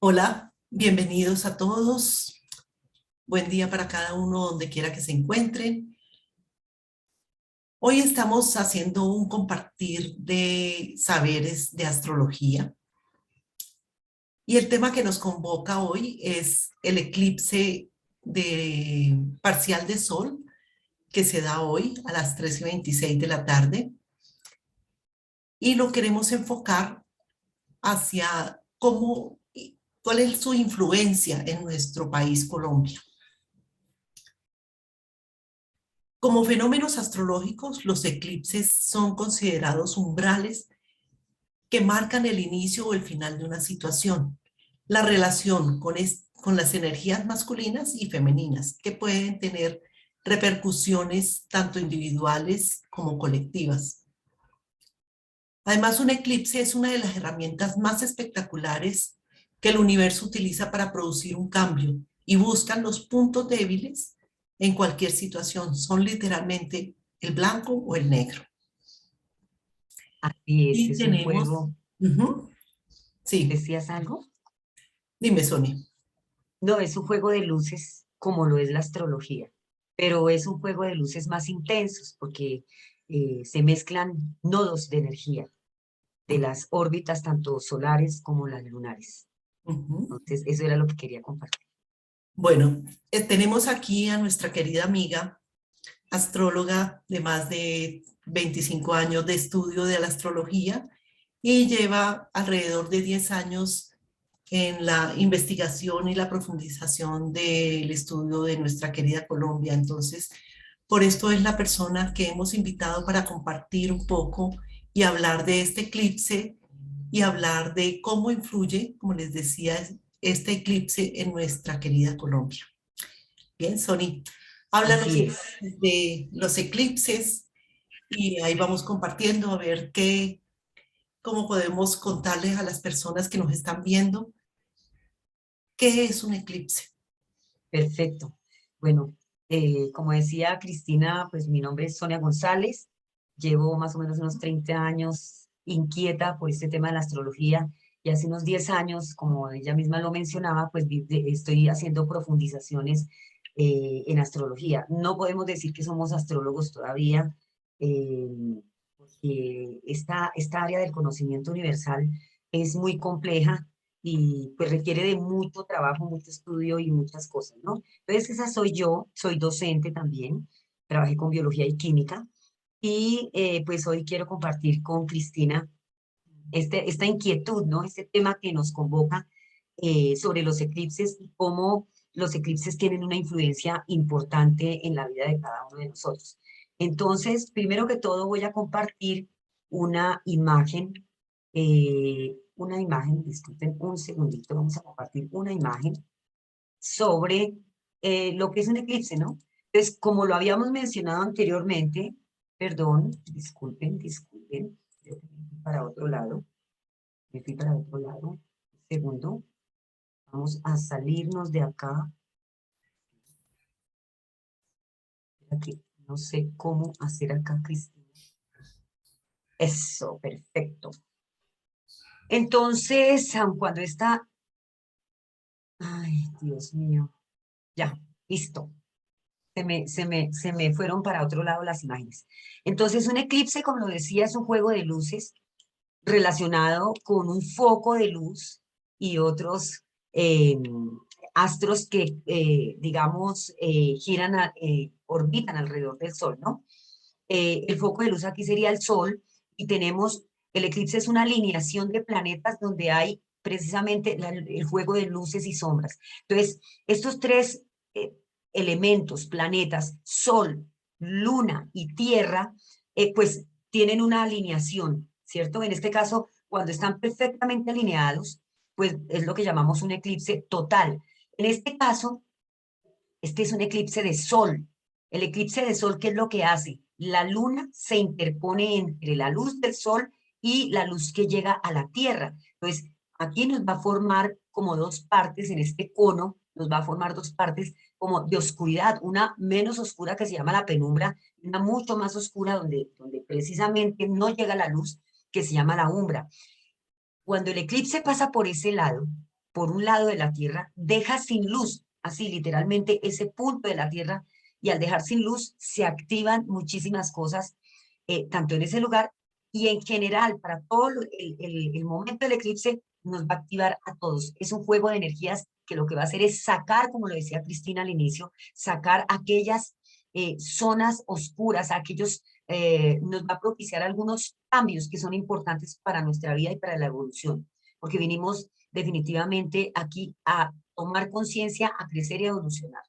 Hola, bienvenidos a todos. Buen día para cada uno donde quiera que se encuentren. Hoy estamos haciendo un compartir de saberes de astrología y el tema que nos convoca hoy es el eclipse parcial de sol que se da hoy a las 3:26 de la tarde y lo queremos enfocar hacia cuál es su influencia en nuestro país, Colombia. Como fenómenos astrológicos, los eclipses son considerados umbrales que marcan el inicio o el final de una situación. La relación con las energías masculinas y femeninas, que pueden tener repercusiones tanto individuales como colectivas. Además, un eclipse es una de las herramientas más espectaculares que el universo utiliza para producir un cambio y buscan los puntos débiles en cualquier situación. Son literalmente el blanco o el negro. Así Y es un tenemos, juego. ujú, sí, ¿Decías algo? dime, Sonia. No, es un juego de luces como lo es la astrología, pero es un juego de luces más intensos porque se mezclan nodos de energía de las órbitas tanto solares como las lunares. Ujú. Entonces, eso era lo que quería compartir. Bueno, tenemos aquí a nuestra querida amiga, astróloga de más de 25 años de estudio de la astrología y lleva alrededor de 10 años en la investigación y la profundización del estudio de nuestra querida Colombia. Entonces, por esto es la persona que hemos invitado para compartir un poco y hablar de este eclipse y hablar de cómo influye, como les decía, este eclipse en nuestra querida Colombia. Bien, Sony, háblanos Así es. de los eclipses y ahí vamos compartiendo a ver cómo podemos contarles a las personas que nos están viendo qué es un eclipse. Perfecto. Bueno, como decía Cristina, pues mi nombre es Sonia González. Llevo más o menos unos 30 años inquieta por este tema de la astrología y hace unos 10 años, como ella misma lo mencionaba, pues estoy haciendo profundizaciones en astrología. No podemos decir que somos astrólogos todavía, eh, porque esta área del conocimiento universal es muy compleja y pues requiere de mucho trabajo, mucho estudio y muchas cosas, ¿no? Entonces esa soy yo, soy docente también, trabajé con biología y química y pues hoy quiero compartir con Cristina esta inquietud, ¿no? Este tema que nos convoca sobre los eclipses y cómo los eclipses tienen una influencia importante en la vida de cada uno de nosotros. Entonces, primero que todo voy a compartir una imagen, disculpen un segundito, vamos a compartir una imagen sobre lo que es un eclipse, ¿no? Entonces, como lo habíamos mencionado anteriormente, perdón, disculpen, yo me fui para otro lado, un segundo, vamos a salirnos de acá, aquí, no sé cómo hacer acá, Cristina. Eso, perfecto. Entonces, aun cuando está, ay, Dios mío, ya, listo. Se me fueron para otro lado las imágenes. Entonces, un eclipse, como lo decía, es un juego de luces relacionado con un foco de luz y otros astros que, digamos, orbitan alrededor del Sol, ¿no? El foco de luz aquí sería el Sol y tenemos, el eclipse es una alineación de planetas donde hay precisamente el juego de luces y sombras. Entonces, estos tres eh, elementos, planetas, Sol, Luna y Tierra, pues tienen una alineación, ¿cierto? En este caso, cuando están perfectamente alineados, pues es lo que llamamos un eclipse total. En este caso, este es un eclipse de sol. El eclipse de sol, ¿qué es lo que hace? La luna se interpone entre la luz del sol y la luz que llega a la Tierra. Entonces, aquí nos va a formar como dos partes en este cono, nos va a formar dos partes como de oscuridad, una menos oscura que se llama la penumbra, y una mucho más oscura donde precisamente no llega la luz, que se llama la umbra. Cuando el eclipse pasa por ese lado, por un lado de la Tierra, deja sin luz, así literalmente ese punto de la Tierra, y al dejar sin luz se activan muchísimas cosas, tanto en ese lugar y en general para todo el momento del eclipse nos va a activar a todos. Es un juego de energías que lo que va a hacer es sacar, como lo decía Cristina al inicio, sacar aquellas zonas oscuras, aquellos, nos va a propiciar algunos cambios que son importantes para nuestra vida y para la evolución, porque vinimos definitivamente aquí a tomar conciencia, a crecer y a evolucionar.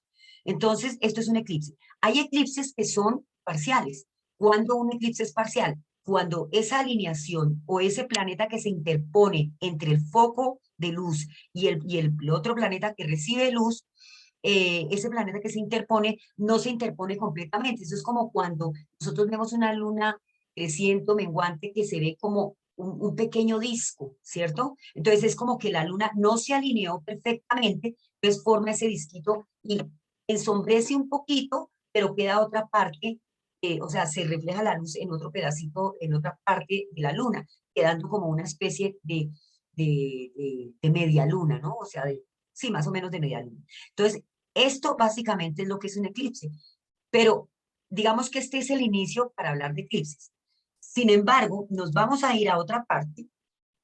Entonces, esto es un eclipse. Hay eclipses que son parciales. ¿Cuándo un eclipse es parcial? Cuando esa alineación o ese planeta que se interpone entre el foco de luz y el otro planeta que recibe luz, ese planeta que se interpone, no se interpone completamente. Eso es como cuando nosotros vemos una luna creciente, menguante, que se ve como un pequeño disco, ¿cierto? Entonces es como que la luna no se alineó perfectamente, entonces forma ese disquito y ensombrece un poquito, pero queda otra parte, o sea, se refleja la luz en otro pedacito, en otra parte de la luna, quedando como una especie de media luna, ¿no? O sea, sí, más o menos de media luna. Entonces, esto básicamente es lo que es un eclipse, pero digamos que este es el inicio para hablar de eclipses. Sin embargo, nos vamos a ir a otra parte,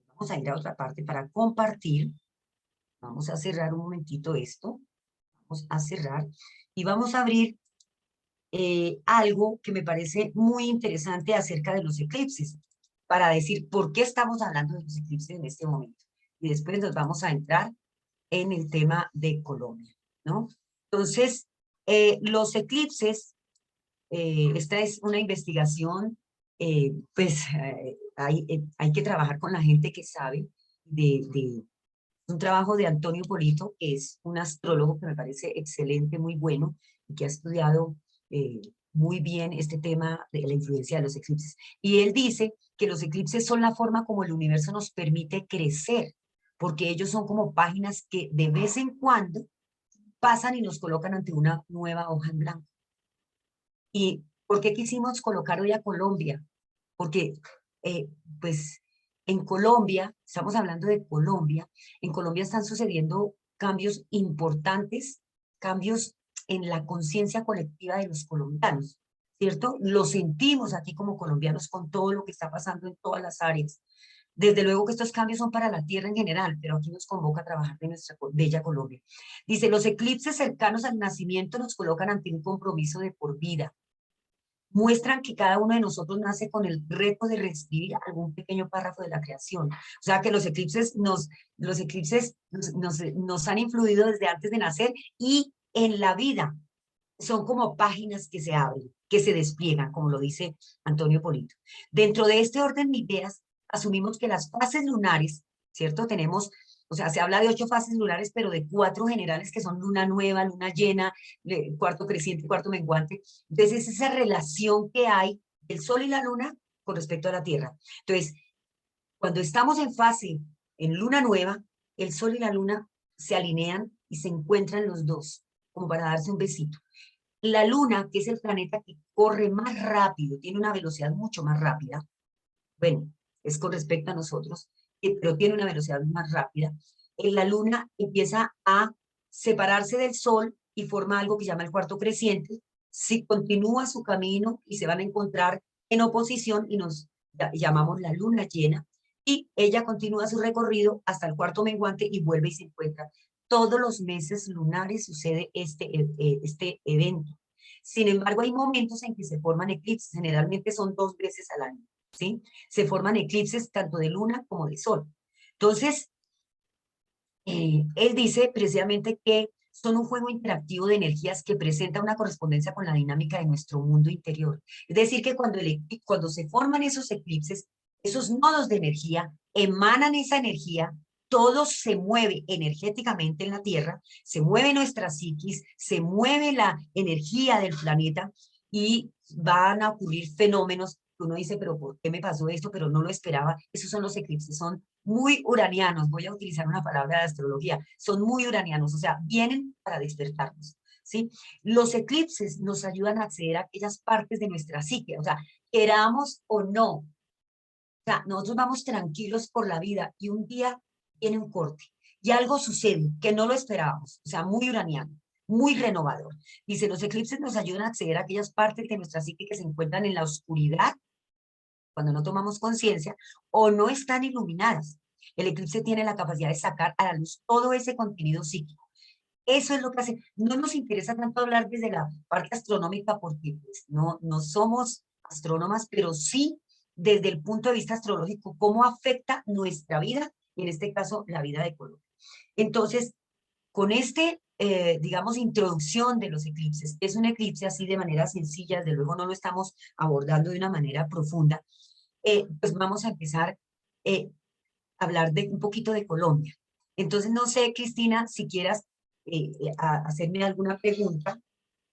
vamos a ir a otra parte para compartir. Vamos a cerrar un momentito esto, vamos a cerrar y vamos a abrir algo que me parece muy interesante acerca de los eclipses, para decir por qué estamos hablando de los eclipses en este momento. Y después nos vamos a entrar en el tema de Colombia, ¿no? Entonces, los eclipses, esta es una investigación, pues hay que trabajar con la gente que sabe de un trabajo de Antonio Polito, que es un astrólogo que me parece excelente, muy bueno, y que ha estudiado eh, muy bien este tema de la influencia de los eclipses. Y él dice que los eclipses son la forma como el universo nos permite crecer, porque ellos son como páginas que de vez en cuando pasan y nos colocan ante una nueva hoja en blanco. ¿Y por qué quisimos colocar hoy a Colombia? Porque, eh, pues, en Colombia, estamos hablando de Colombia, en Colombia están sucediendo cambios importantes, cambios en la conciencia colectiva de los colombianos, ¿cierto? Lo sentimos aquí como colombianos con todo lo que está pasando en todas las áreas. Desde luego que estos cambios son para la tierra en general, pero aquí nos convoca a trabajar de nuestra bella Colombia. Dice, los eclipses cercanos al nacimiento nos colocan ante un compromiso de por vida, muestran que cada uno de nosotros nace con el reto de reescribir algún pequeño párrafo de la creación. O sea que los eclipses nos han influido desde antes de nacer y en la vida son como páginas que se abren, que se despliegan, como lo dice Antonio Polito. Dentro de este orden de ideas, asumimos que las fases lunares, ¿cierto? Tenemos, o sea, se habla de 8 fases lunares, pero de 4 generales que son luna nueva, luna llena, cuarto creciente, cuarto menguante. Entonces, es esa relación que hay del Sol y la Luna con respecto a la Tierra. Entonces, cuando estamos en fase, en luna nueva, el Sol y la Luna se alinean y se encuentran los dos, como para darse un besito. La Luna, que es el planeta que corre más rápido, tiene una velocidad mucho más rápida, bueno, es con respecto a nosotros, pero tiene una velocidad más rápida, la Luna empieza a separarse del Sol y forma algo que se llama el cuarto creciente. Si continúa su camino y se van a encontrar en oposición y nos llamamos la Luna llena, y ella continúa su recorrido hasta el cuarto menguante y vuelve y se encuentra. Todos los meses lunares sucede este evento. Sin embargo, hay momentos en que se forman eclipses, generalmente son 2 veces al año, ¿sí? Se forman eclipses tanto de luna como de sol. Entonces, él dice precisamente que son un juego interactivo de energías que presenta una correspondencia con la dinámica de nuestro mundo interior. Es decir, que cuando se forman esos eclipses, esos nodos de energía emanan esa energía, todo se mueve energéticamente en la Tierra, se mueve nuestra psiquis, se mueve la energía del planeta y van a ocurrir fenómenos que uno dice, pero ¿por qué me pasó esto? Pero no lo esperaba. Esos son los eclipses, son muy uranianos, voy a utilizar una palabra de astrología, son muy uranianos, o sea, vienen para despertarnos, ¿sí? Los eclipses nos ayudan a acceder a aquellas partes de nuestra psique, o sea, queramos o no, o sea, nosotros vamos tranquilos por la vida y un día viene un corte. y algo sucede que no lo esperábamos, o sea, muy uraniano, muy renovador. Dice, los eclipses nos ayudan a acceder a aquellas partes de nuestra psique que se encuentran en la oscuridad cuando no tomamos conciencia o no están iluminadas. El eclipse tiene la capacidad de sacar a la luz todo ese contenido psíquico. Eso es lo que hace. No nos interesa tanto hablar desde la parte astronómica porque pues, no somos astrónomas, pero sí desde el punto de vista astrológico, cómo afecta nuestra vida, y en este caso la vida de Colombia. Entonces, con digamos, introducción de los eclipses, es un eclipse así de manera sencilla, desde luego no lo estamos abordando de una manera profunda, pues vamos a empezar eh, a hablar de un poquito de Colombia. Entonces, no sé, Cristina, si quieras hacerme alguna pregunta,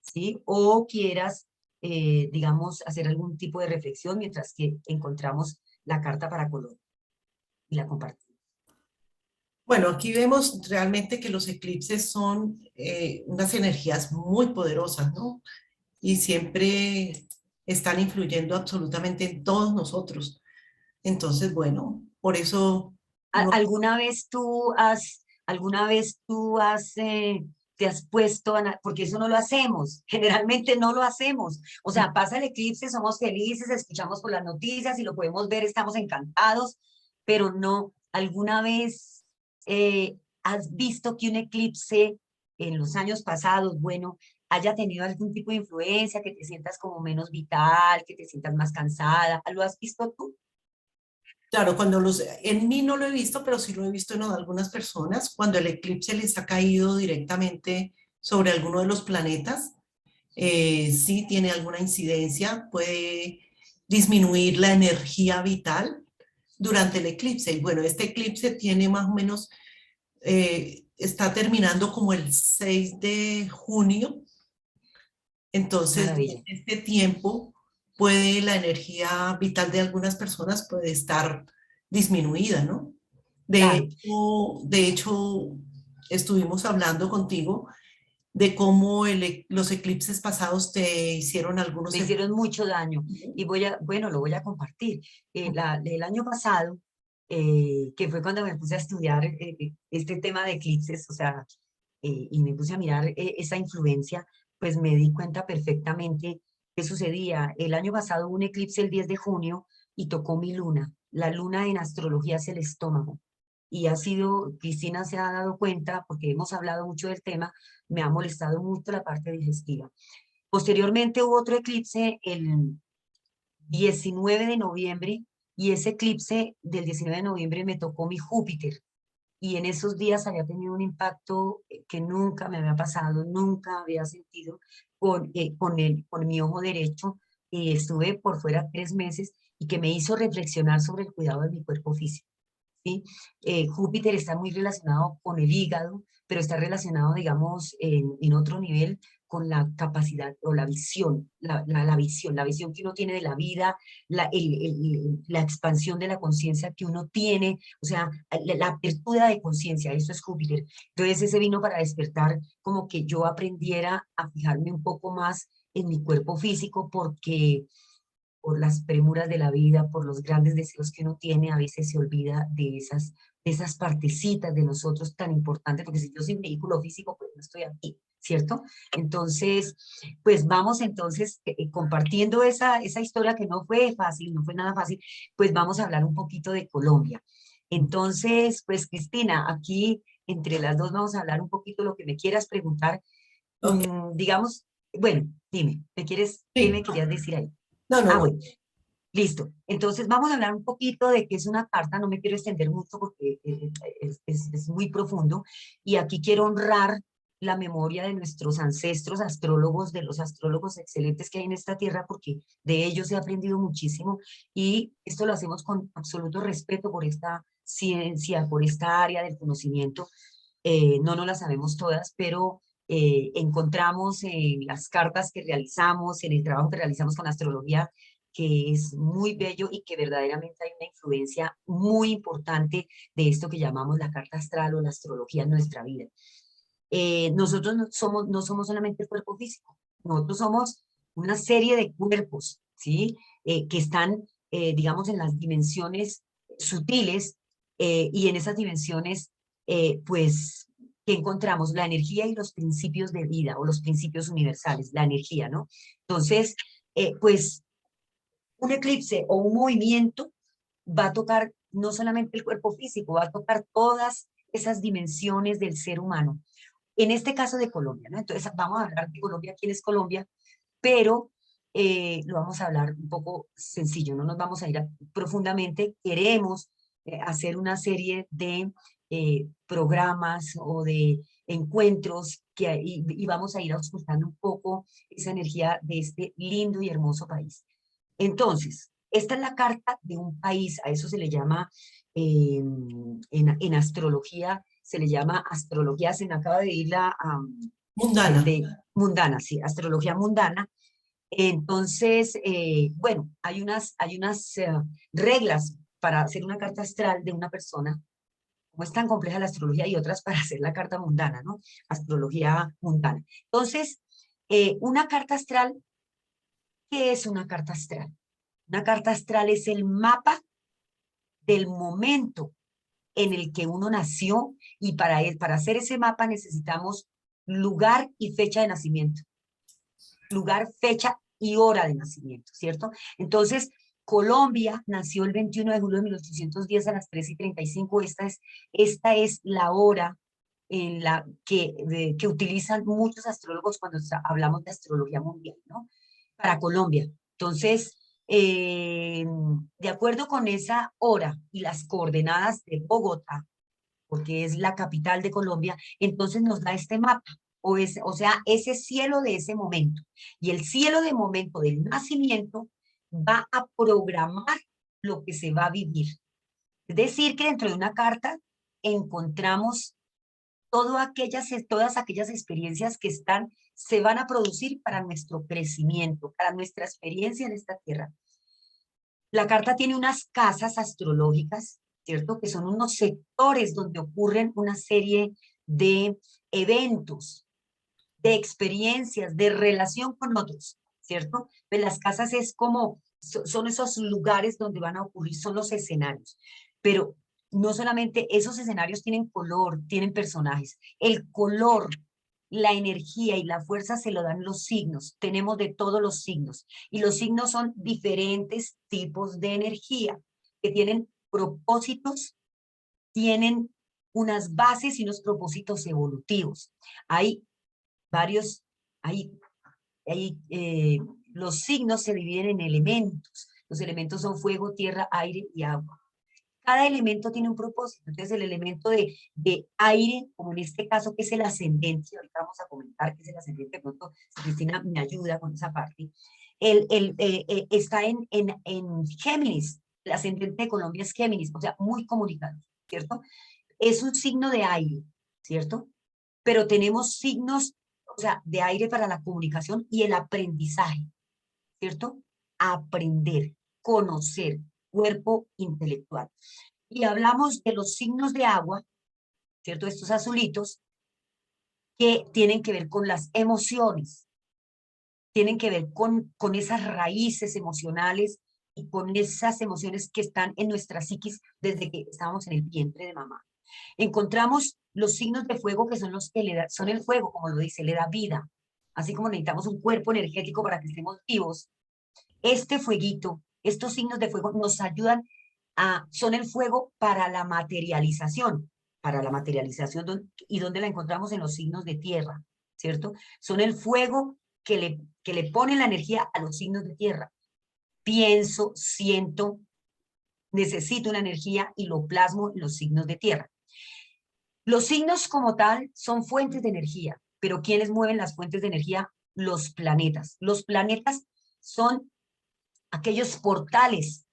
¿sí? O quieras, digamos, hacer algún tipo de reflexión mientras que encontramos la carta para Colombia y la compartimos. Bueno, aquí vemos realmente que los eclipses son unas energías muy poderosas, ¿no? Y siempre están influyendo absolutamente en todos nosotros. Entonces, bueno, por eso no. ¿Alguna vez tú has, te has puesto, porque eso no lo hacemos, generalmente no lo hacemos, o sea, pasa el eclipse, somos felices, escuchamos por las noticias y lo podemos ver, estamos encantados, pero no, ¿alguna vez has visto que un eclipse en los años pasados, bueno, haya tenido algún tipo de influencia, que te sientas como menos vital, que te sientas más cansada? ¿Lo has visto tú? Claro, en mí no lo he visto, pero sí lo he visto en algunas personas, cuando el eclipse les ha caído directamente sobre alguno de los planetas, sí tiene alguna incidencia, puede disminuir la energía vital durante el eclipse. Y bueno, este eclipse tiene más o menos, está terminando como el 6 de junio, entonces Maravilla. durante este tiempo puede la energía vital de algunas personas puede estar disminuida, ¿no? Claro. De hecho, estuvimos hablando contigo de cómo los eclipses pasados te hicieron Me algunos hicieron efectos. mucho daño y bueno, lo voy a compartir. El año pasado, que fue cuando me puse a estudiar este tema de eclipses, o sea, y me puse a mirar esa influencia, pues me di cuenta perfectamente qué sucedía. El año pasado hubo un eclipse el 10 de junio y tocó mi luna. La luna en astrología es el estómago. Y ha sido, Cristina se ha dado cuenta, porque hemos hablado mucho del tema, me ha molestado mucho la parte digestiva. Posteriormente hubo otro eclipse el 19 de noviembre y ese eclipse del 19 de noviembre me tocó mi Júpiter y en esos días había tenido un impacto que nunca me había pasado, nunca había sentido con mi ojo derecho y estuve por fuera 3 meses y que me hizo reflexionar sobre el cuidado de mi cuerpo físico. ¿Sí? Júpiter está muy relacionado con el hígado, pero está relacionado, digamos, en otro nivel con la capacidad o la visión, la visión que uno tiene de la vida, la expansión de la conciencia que uno tiene, o sea, la apertura de conciencia, eso es Júpiter. Entonces ese vino para despertar como que yo aprendiera a fijarme un poco más en mi cuerpo físico porque por las premuras de la vida, por los grandes deseos que uno tiene, a veces se olvida de esas partecitas de nosotros tan importantes, porque si yo sin vehículo físico, pues no estoy aquí, ¿cierto? Entonces, pues vamos entonces compartiendo esa historia que no fue fácil, no fue nada fácil, pues vamos a hablar un poquito de Colombia. Entonces, pues Cristina, aquí entre las dos vamos a hablar un poquito lo que me quieras preguntar. Ok, Digamos, bueno, dime, ¿qué me sí, querías decir ahí? no, no, Ah, no. bueno, listo. Entonces vamos a hablar un poquito de qué es una carta. No me quiero extender mucho porque es muy profundo. Y aquí quiero honrar la memoria de nuestros ancestros astrólogos, de los astrólogos excelentes que hay en esta tierra, porque de ellos he aprendido muchísimo. Y esto lo hacemos con absoluto respeto por esta ciencia, por esta área del conocimiento. No nos las sabemos todas, pero encontramos en las cartas que realizamos, en el trabajo que realizamos con astrología, que es muy bello y que verdaderamente hay una influencia muy importante de esto que llamamos la carta astral o la astrología en nuestra vida. Nosotros no somos solamente el cuerpo físico, nosotros somos una serie de cuerpos, ¿sí? Que están, digamos, en las dimensiones sutiles y en esas dimensiones pues, ¿qué encontramos? La energía y los principios de vida, o los principios universales, la energía, ¿no? Entonces, pues, un eclipse o un movimiento va a tocar no solamente el cuerpo físico, va a tocar todas esas dimensiones del ser humano. En este caso de Colombia, ¿no? Entonces, vamos a hablar de Colombia, quién es Colombia, pero lo vamos a hablar un poco sencillo, no nos vamos a ir profundamente. Queremos hacer una serie de programas o de encuentros y vamos a ir auscultando un poco esa energía de este lindo y hermoso país. Entonces, esta es la carta de un país, a eso se le llama, en astrología, se le llama astrología, se me acaba de ir Mundana. mundana, sí, astrología mundana. Entonces, bueno, hay unas reglas para hacer una carta astral de una persona. Como es tan compleja la astrología, y otras para hacer la carta mundana, ¿no? Astrología mundana. Entonces, una carta astral, ¿qué es una carta astral? Una carta astral es el mapa del momento en el que uno nació, y para hacer ese mapa necesitamos lugar y fecha de nacimiento. Lugar, fecha y hora de nacimiento, ¿cierto? Entonces, Colombia nació el 21 de julio de 1810 a las 3:35. Esta es la hora en la que utilizan muchos astrólogos cuando hablamos de astrología mundial, ¿no? Para Colombia. Entonces, de acuerdo con esa hora y las coordenadas de Bogotá, porque es la capital de Colombia, entonces nos da este mapa, o sea, ese cielo de ese momento. Y el cielo de momento del nacimiento va a programar lo que se va a vivir. Es decir, que dentro de una carta encontramos todas aquellas experiencias que se van a producir para nuestro crecimiento, para nuestra experiencia en esta tierra. La carta tiene unas casas astrológicas, ¿cierto? Que son unos sectores donde ocurren una serie de eventos, de experiencias, de relación con otros, ¿cierto? Pues las casas es como, son esos lugares donde van a ocurrir, son los escenarios. Pero no solamente esos escenarios tienen color, tienen personajes. El color, la energía y la fuerza se lo dan los signos. Tenemos de todos los signos. Y los signos son diferentes tipos de energía que tienen propósitos, tienen unas bases y unos propósitos evolutivos. Hay varios, hay, los signos se dividen en elementos. Los elementos son fuego, tierra, aire y agua. Cada elemento tiene un propósito. Entonces, el elemento de aire, como en este caso, que es el ascendente, ahorita vamos a comentar qué es el ascendente, de pronto, si Cristina me ayuda con esa parte, está en Géminis. El ascendente de Colombia es Géminis, o sea, muy comunicado, ¿cierto? Es un signo de aire, ¿cierto? Pero tenemos signos, o sea, de aire para la comunicación y el aprendizaje, ¿cierto? Aprender, conocer, cuerpo intelectual. Y hablamos de los signos de agua, ¿cierto? Estos azulitos, que tienen que ver con las emociones, tienen que ver con esas raíces emocionales y con esas emociones que están en nuestra psiquis desde que estábamos en el vientre de mamá. Encontramos los signos de fuego, que son los que son el fuego, como lo dice, le da vida. Así como necesitamos un cuerpo energético para que estemos vivos, este fueguito, estos signos de fuego nos ayudan son el fuego para la materialización, y donde la encontramos en los signos de tierra, ¿cierto? Son el fuego que le pone la energía a los signos de tierra. Pienso, siento, necesito una energía y lo plasmo en los signos de tierra. Los signos como tal son fuentes de energía, pero ¿quiénes mueven las fuentes de energía? Los planetas. Los planetas son aquellos portales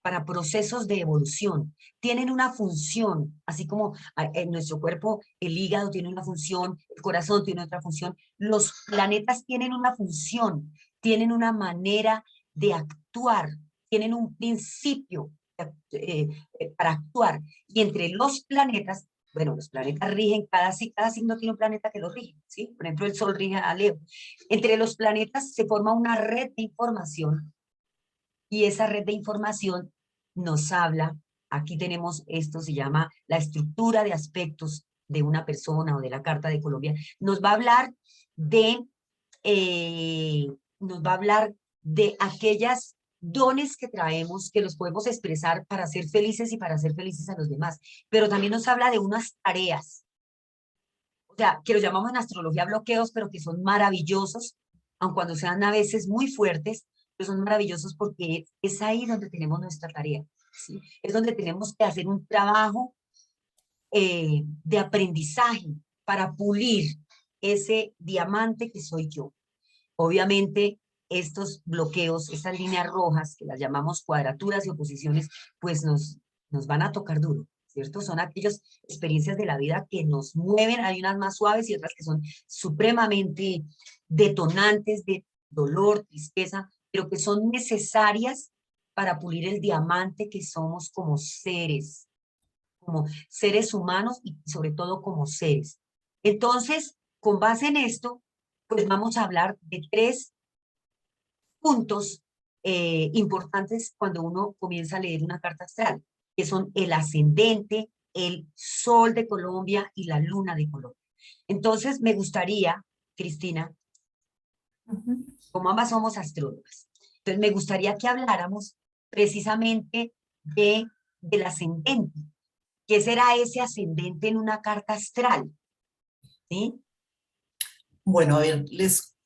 para procesos de evolución. Tienen una función, así como en nuestro cuerpo el hígado tiene una función, el corazón tiene otra función. Los planetas tienen una función, tienen una manera de actuar, tienen un principio para actuar. Y entre los planetas, bueno, los planetas rigen, cada signo tiene un planeta que lo rige, ¿sí? Por ejemplo, el Sol rige a Leo. Entre los planetas se forma una red de información, y esa red de información nos habla Aquí tenemos, esto se llama la estructura de aspectos de una persona o de la Carta de Colombia. Nos va a hablar de, eh, nos va a hablar de aquellas dones que traemos, que los podemos expresar para ser felices y para ser felices a los demás. Pero también nos habla de unas tareas, o sea, que los llamamos en astrología bloqueos, pero que son maravillosos, aun cuando sean a veces muy fuertes, pero son maravillosos porque es ahí donde tenemos nuestra tarea, ¿sí? Es donde tenemos que hacer un trabajo de aprendizaje para pulir ese diamante que soy yo. Obviamente, estos bloqueos, estas líneas rojas, que las llamamos cuadraturas y oposiciones, pues nos van a tocar duro, ¿cierto? Son aquellas experiencias de la vida que nos mueven, hay unas más suaves y otras que son supremamente detonantes de dolor, tristeza, pero que son necesarias para pulir el diamante que somos como seres humanos y sobre todo como seres. Entonces, con base en esto, pues vamos a hablar de tres puntos importantes cuando uno comienza a leer una carta astral, que son el ascendente, el sol de Colombia y la luna de Colombia. Entonces, me gustaría, Cristina, Ujú. como ambas somos astrólogas, entonces me gustaría que habláramos precisamente del ascendente. ¿Qué será ese ascendente en una carta astral? ¿Sí? Bueno, a ver, les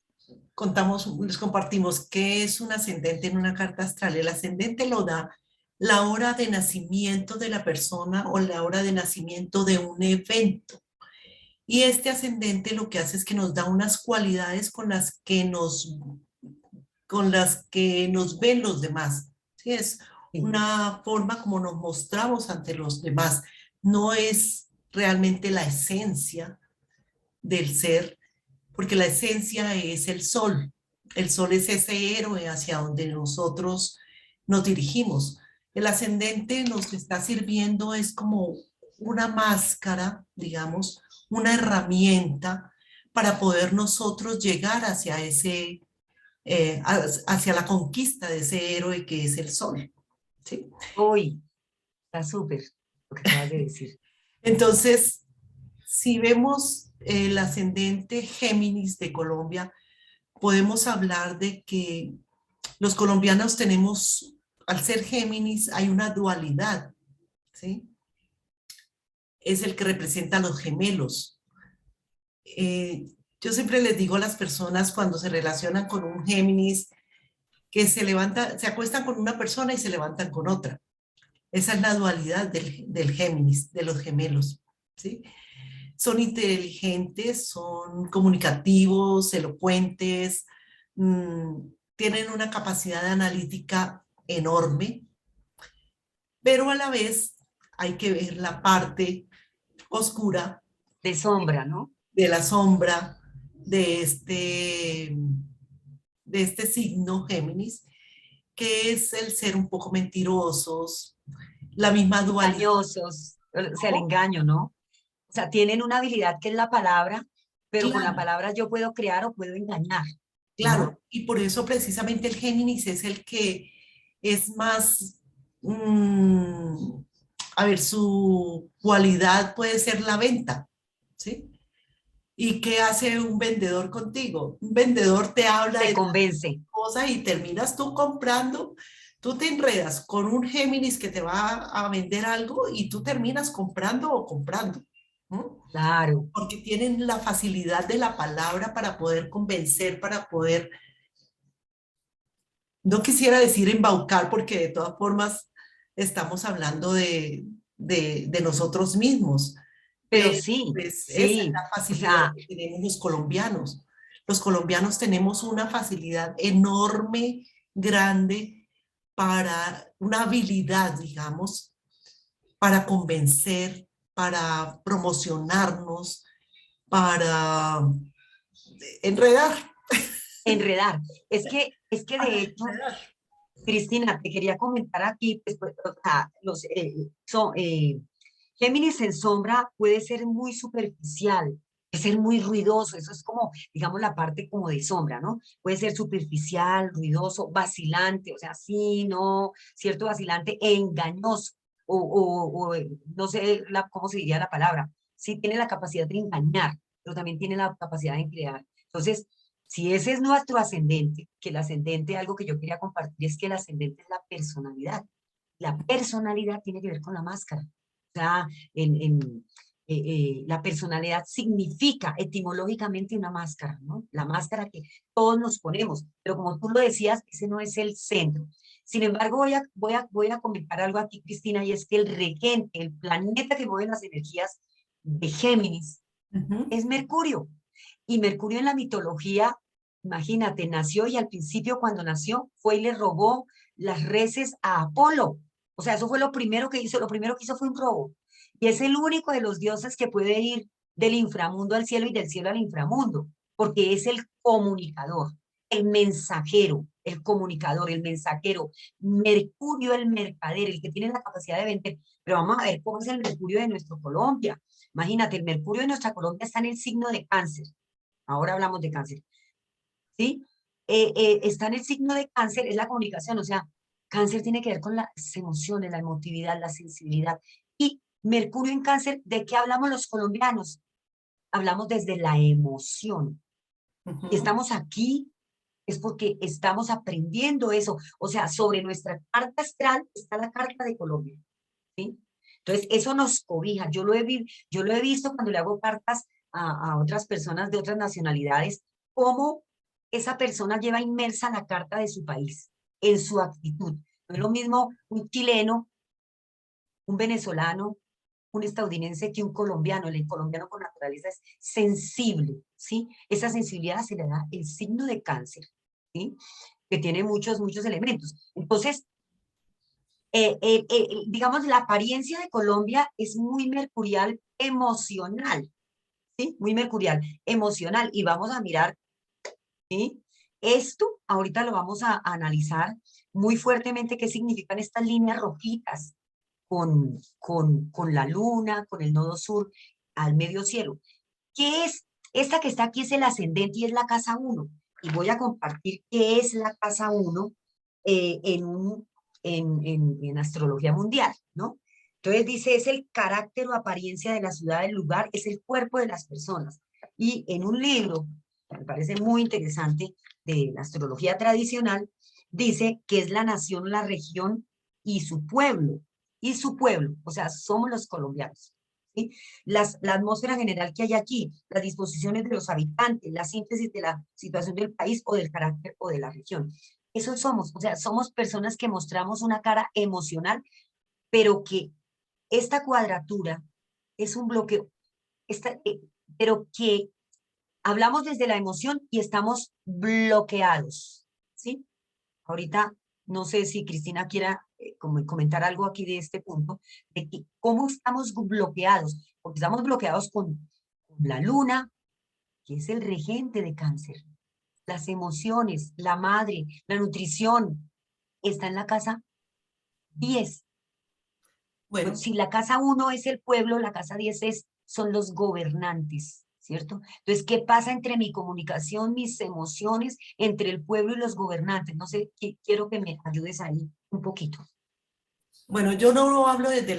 compartimos qué es un ascendente en una carta astral. El ascendente lo da la hora de nacimiento de la persona o la hora de nacimiento de un evento. Y este ascendente lo que hace es que nos da unas cualidades con las que nos ven los demás. ¿Sí? Es Sí. una forma como nos mostramos ante los demás. No es realmente la esencia del ser, porque la esencia es el sol. El sol es ese héroe hacia donde nosotros nos dirigimos. El ascendente nos está sirviendo, es como una máscara, digamos, una herramienta para poder nosotros llegar hacia hacia la conquista de ese héroe que es el sol. ¿Sí? Uy, está súper lo que acabas de decir. Entonces, si vemos el ascendente Géminis de Colombia, podemos hablar de que los colombianos tenemos, al ser Géminis, hay una dualidad, ¿sí? Es el que representa a los gemelos. Eh, yo siempre les digo a las personas cuando se relacionan con un Géminis que se acuestan con una persona y se levantan con otra. Esa es la dualidad del Géminis, de los gemelos, ¿sí? Son inteligentes, son comunicativos, elocuentes, tienen una capacidad analítica enorme, pero a la vez hay que ver la parte oscura De sombra, ¿no? de la sombra de este signo Géminis, que es el ser un poco mentirosos, la misma dualidad. Engañosos, o sea, el ¿No? engaño, ¿no? O sea, tienen una habilidad que es la palabra, pero con la Claro, palabra yo puedo crear o puedo engañar, ¿no? claro, y por eso precisamente el Géminis es el que es más, a ver, su cualidad puede ser la venta, ¿sí? ¿Y qué hace un vendedor contigo? Un vendedor te habla Te de convence. cosas y terminas tú comprando, tú te enredas con un Géminis que te va a vender algo y tú terminas comprando o comprando, ¿no? Claro, Porque tienen la facilidad de la palabra para poder convencer, para poder, no quisiera decir embaucar, porque de todas formas estamos hablando de nosotros mismos, pero pero sí, pues esa es sí. la O facilidad sea, que tenemos los colombianos. Los colombianos tenemos una facilidad enorme, grande, para una habilidad, digamos, para convencer, para promocionarnos, para enredar. enredar. Es que de hecho, Enredar. Cristina, te quería comentar aquí, pues, o sea, Géminis en sombra puede ser muy superficial, puede ser muy ruidoso, eso es como, digamos, la parte como de sombra, ¿no? Puede ser superficial, ruidoso, vacilante, o sea, sí, no, cierto, vacilante e engañoso. no sé cómo se diría la palabra, sí tiene la capacidad de engañar, pero también tiene la capacidad de crear. Entonces, si ese es nuestro ascendente, que el ascendente, algo que yo quería compartir es que el ascendente es la personalidad. La personalidad tiene que ver con la máscara. O sea, la personalidad significa etimológicamente una máscara, ¿no? La máscara que todos nos ponemos, pero como tú lo decías, ese no es el centro. Sin embargo, voy a comentar algo aquí, Cristina, y es que el regente, el planeta que mueve las energías de Géminis, Ujú, es Mercurio. Y Mercurio en la mitología, imagínate, nació y al principio cuando nació fue y le robó las reses a Apolo. O sea, eso fue lo primero que hizo, lo primero que hizo fue un robo. Y es el único de los dioses que puede ir del inframundo al cielo y del cielo al inframundo, porque es el comunicador, el mensajero, el comunicador, el mensajero. Mercurio, el mercader, el que tiene la capacidad de vender. Pero vamos a ver cómo es el Mercurio de nuestro Colombia. Imagínate, el Mercurio de nuestra Colombia está en el signo de Cáncer. Ahora hablamos de Cáncer, ¿sí? Está en el signo de Cáncer, es la comunicación, o sea, Cáncer tiene que ver con las emociones, la emotividad, la sensibilidad. Y Mercurio en Cáncer, ¿de qué hablamos los colombianos? Hablamos desde la emoción. Y ujú. estamos aquí es porque estamos aprendiendo eso. O sea, sobre nuestra carta astral está la carta de Colombia, ¿sí? Entonces, eso nos cobija. Yo lo he visto cuando le hago cartas a otras personas de otras nacionalidades, cómo esa persona lleva inmersa la carta de su país, en su actitud. No es lo mismo un chileno, un venezolano, un estadounidense que un colombiano. El colombiano con naturaleza es sensible, ¿sí? Esa sensibilidad se le da el signo de Cáncer, ¿sí? Que tiene muchos elementos. Entonces, digamos, la apariencia de Colombia es muy mercurial emocional, ¿sí? Muy mercurial emocional. Y vamos a mirar, ¿sí? Esto ahorita lo vamos a analizar muy fuertemente, qué significan estas líneas rojitas con la luna, con el nodo sur al medio cielo. ¿Qué es? Esta que está aquí es el ascendente y es la casa uno. Y voy a compartir qué es la casa uno en, en astrología mundial, ¿no? Entonces dice, es el carácter o apariencia de la ciudad, del lugar, es el cuerpo de las personas. Y en un libro, que me parece muy interesante, de la astrología tradicional, dice que es la nación, la región y su pueblo, o sea, somos los colombianos. ¿Sí? La atmósfera general que hay aquí, las disposiciones de los habitantes, la síntesis de la situación del país o del carácter o de la región. Eso somos, o sea, somos personas que mostramos una cara emocional, pero que esta cuadratura es un bloqueo, pero que hablamos desde la emoción y estamos bloqueados, ¿sí? Ahorita no sé si Cristina quiera comentar algo aquí de este punto, de que cómo estamos bloqueados, porque estamos bloqueados con la luna, que es el regente de Cáncer, las emociones, la madre, la nutrición, está en la casa 10. ¿No? Bueno, Si la casa uno es el pueblo, la casa 10 son los gobernantes, ¿cierto? Entonces, ¿qué pasa entre mi comunicación, mis emociones, entre el pueblo y los gobernantes? No sé, quiero que me ayudes ahí un poquito. bueno, yo no lo hablo desde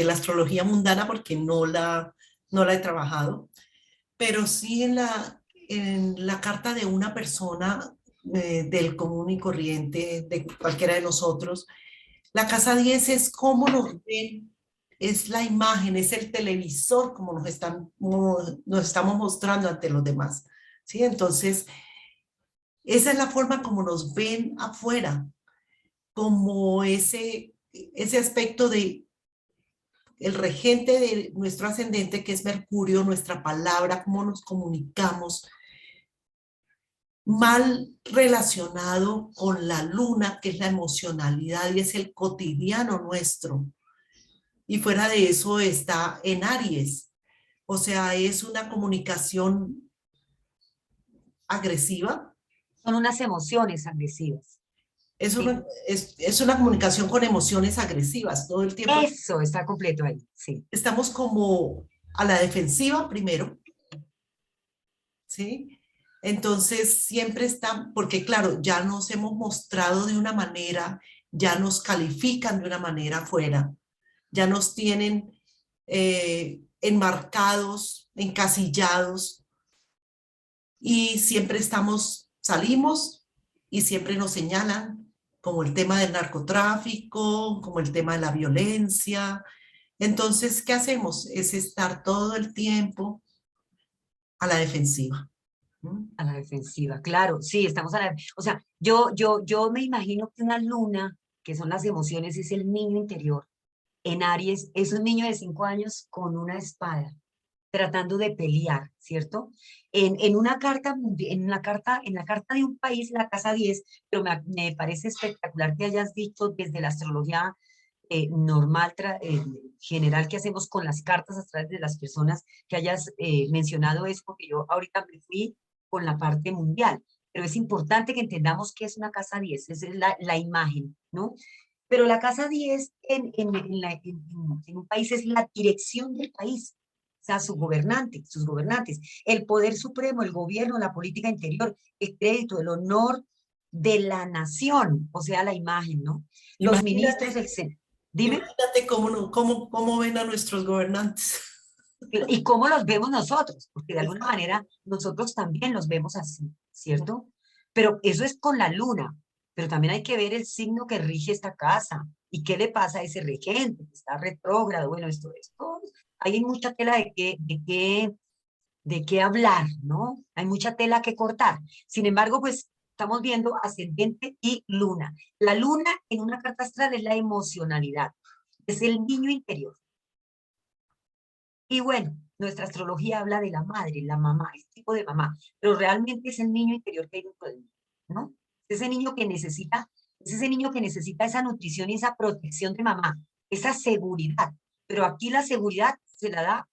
la astrología mundana porque no la he trabajado, pero sí en la carta de una persona del común y corriente, de cualquiera de nosotros. La casa 10 es cómo nos ven, es la imagen, es el televisor, como nos estamos mostrando ante los demás. ¿Sí? Entonces, esa es la forma como nos ven afuera, como ese aspecto de el regente de nuestro ascendente, que es Mercurio, nuestra palabra, cómo nos comunicamos, mal relacionado con la luna, que es la emocionalidad y es el cotidiano nuestro. Y fuera de eso está en Aries. O sea, es una comunicación agresiva, Son unas emociones agresivas, ¿sí? es una comunicación con emociones agresivas todo el tiempo. Eso está completo ahí, sí. Estamos como a la defensiva primero, ¿sí? Entonces siempre están, porque claro, ya nos hemos mostrado de una manera, ya nos califican de una manera afuera. ya nos tienen enmarcados, encasillados, y siempre salimos y siempre nos señalan como el tema del narcotráfico, como el tema de la violencia. Entonces, ¿qué hacemos? Es estar todo el tiempo a la defensiva. ¿Mm? A la defensiva, claro, sí, estamos a la... O sea, yo me imagino que una luna, que son las emociones, es el niño interior. En Aries es un niño de 5 años con una espada, tratando de pelear, ¿cierto? En una carta, en la carta de un país, la casa 10, pero me parece espectacular que hayas dicho desde la astrología normal, general que hacemos con las cartas a través de las personas, que hayas mencionado eso, porque yo ahorita me fui con la parte mundial, pero es importante que entendamos qué es una casa 10, esa es la imagen, ¿no? Pero la casa 10 en un país es la dirección del país, o sea, su gobernante, sus gobernantes, el poder supremo, el gobierno, la política interior, el crédito, el honor de la nación, o sea, la imagen, ¿no? Los ministros, Imagínate, dime, imagínate cómo ven a nuestros gobernantes. y cómo los vemos nosotros, porque de alguna manera nosotros también los vemos así, ¿cierto? Pero eso es con la luna, pero también hay que ver el signo que rige esta casa y qué le pasa a ese regente que está retrógrado. Bueno, esto, hay mucha tela de qué hablar, ¿no? Hay mucha tela que cortar. Sin embargo, pues estamos viendo ascendente y luna. La luna en una carta astral es la emocionalidad, es el niño interior. Y bueno, nuestra astrología habla de la madre, la mamá, el tipo de mamá, pero realmente es el niño interior que hay dentro de mí, ¿no? Es ese niño que necesita, es ese niño que necesita esa nutrición y esa protección de mamá, esa seguridad. Pero aquí la seguridad se la da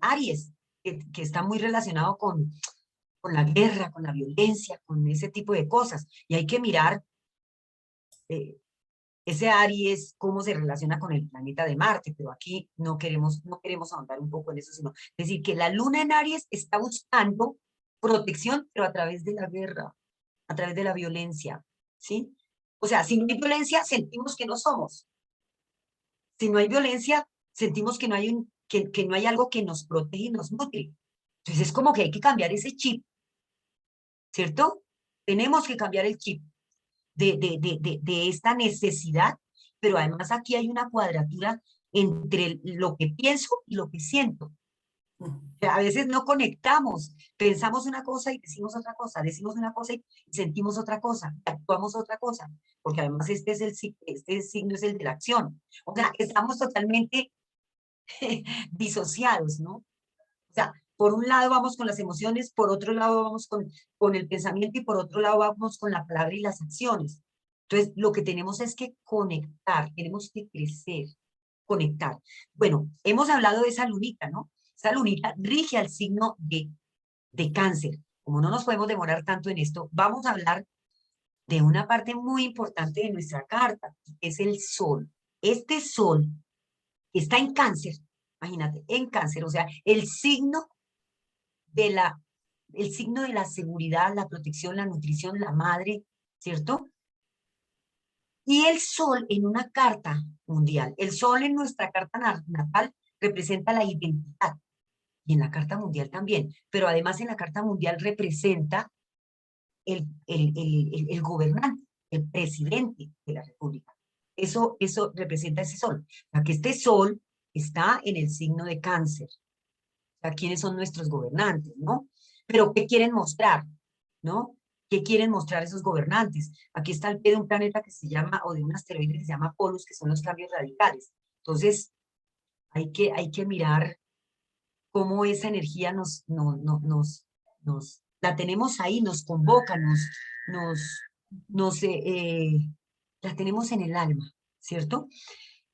Aries, que está muy relacionado con la guerra, con la violencia, con ese tipo de cosas. Y hay que mirar eh, ese Aries, cómo se relaciona con el planeta de Marte, pero aquí no queremos ahondar un poco en eso, sino decir que la luna en Aries está buscando protección, pero a través de la guerra, a través de la violencia, ¿sí? O sea, si no hay violencia, sentimos que no somos. Si no hay violencia, sentimos que no hay algo que nos protege y nos nutre. Entonces es como que hay que cambiar ese chip, ¿cierto? Tenemos que cambiar el chip de esta necesidad, pero además aquí hay una cuadratura entre lo que pienso y lo que siento. A veces no conectamos, pensamos una cosa y decimos otra cosa, decimos una cosa y sentimos otra cosa, actuamos otra cosa, porque además este signo es el de la acción. O sea, estamos totalmente disociados, ¿no? O sea, por un lado vamos con las emociones, por otro lado vamos con el pensamiento y por otro lado vamos con la palabra y las acciones. Entonces, lo que tenemos es que conectar, tenemos que crecer, conectar. Bueno, hemos hablado de esa lunita, ¿no? Esa lunita rige al signo de cáncer. Como no nos podemos demorar tanto en esto, vamos a hablar de una parte muy importante de nuestra carta, que es el sol. Este sol está en cáncer, imagínate, en cáncer, o sea, de la, el signo de la seguridad, la protección, la nutrición, la madre, ¿cierto? Y el sol en una carta mundial, el sol en nuestra carta natal representa la identidad y en la carta mundial también, pero además en la carta mundial representa el gobernante, el presidente de la república. Eso representa ese sol. O sea, que este sol está en el signo de cáncer. O sea, quiénes son nuestros gobernantes, ¿no? Pero ¿qué quieren mostrar? ¿No? ¿Qué quieren mostrar esos gobernantes? Aquí está el pie de un planeta que se llama, o de un asteroide que se llama Polus, que son los cambios radicales. Entonces, hay que mirar cómo esa energía la tenemos ahí, nos convoca, nos, nos la tenemos en el alma, ¿cierto?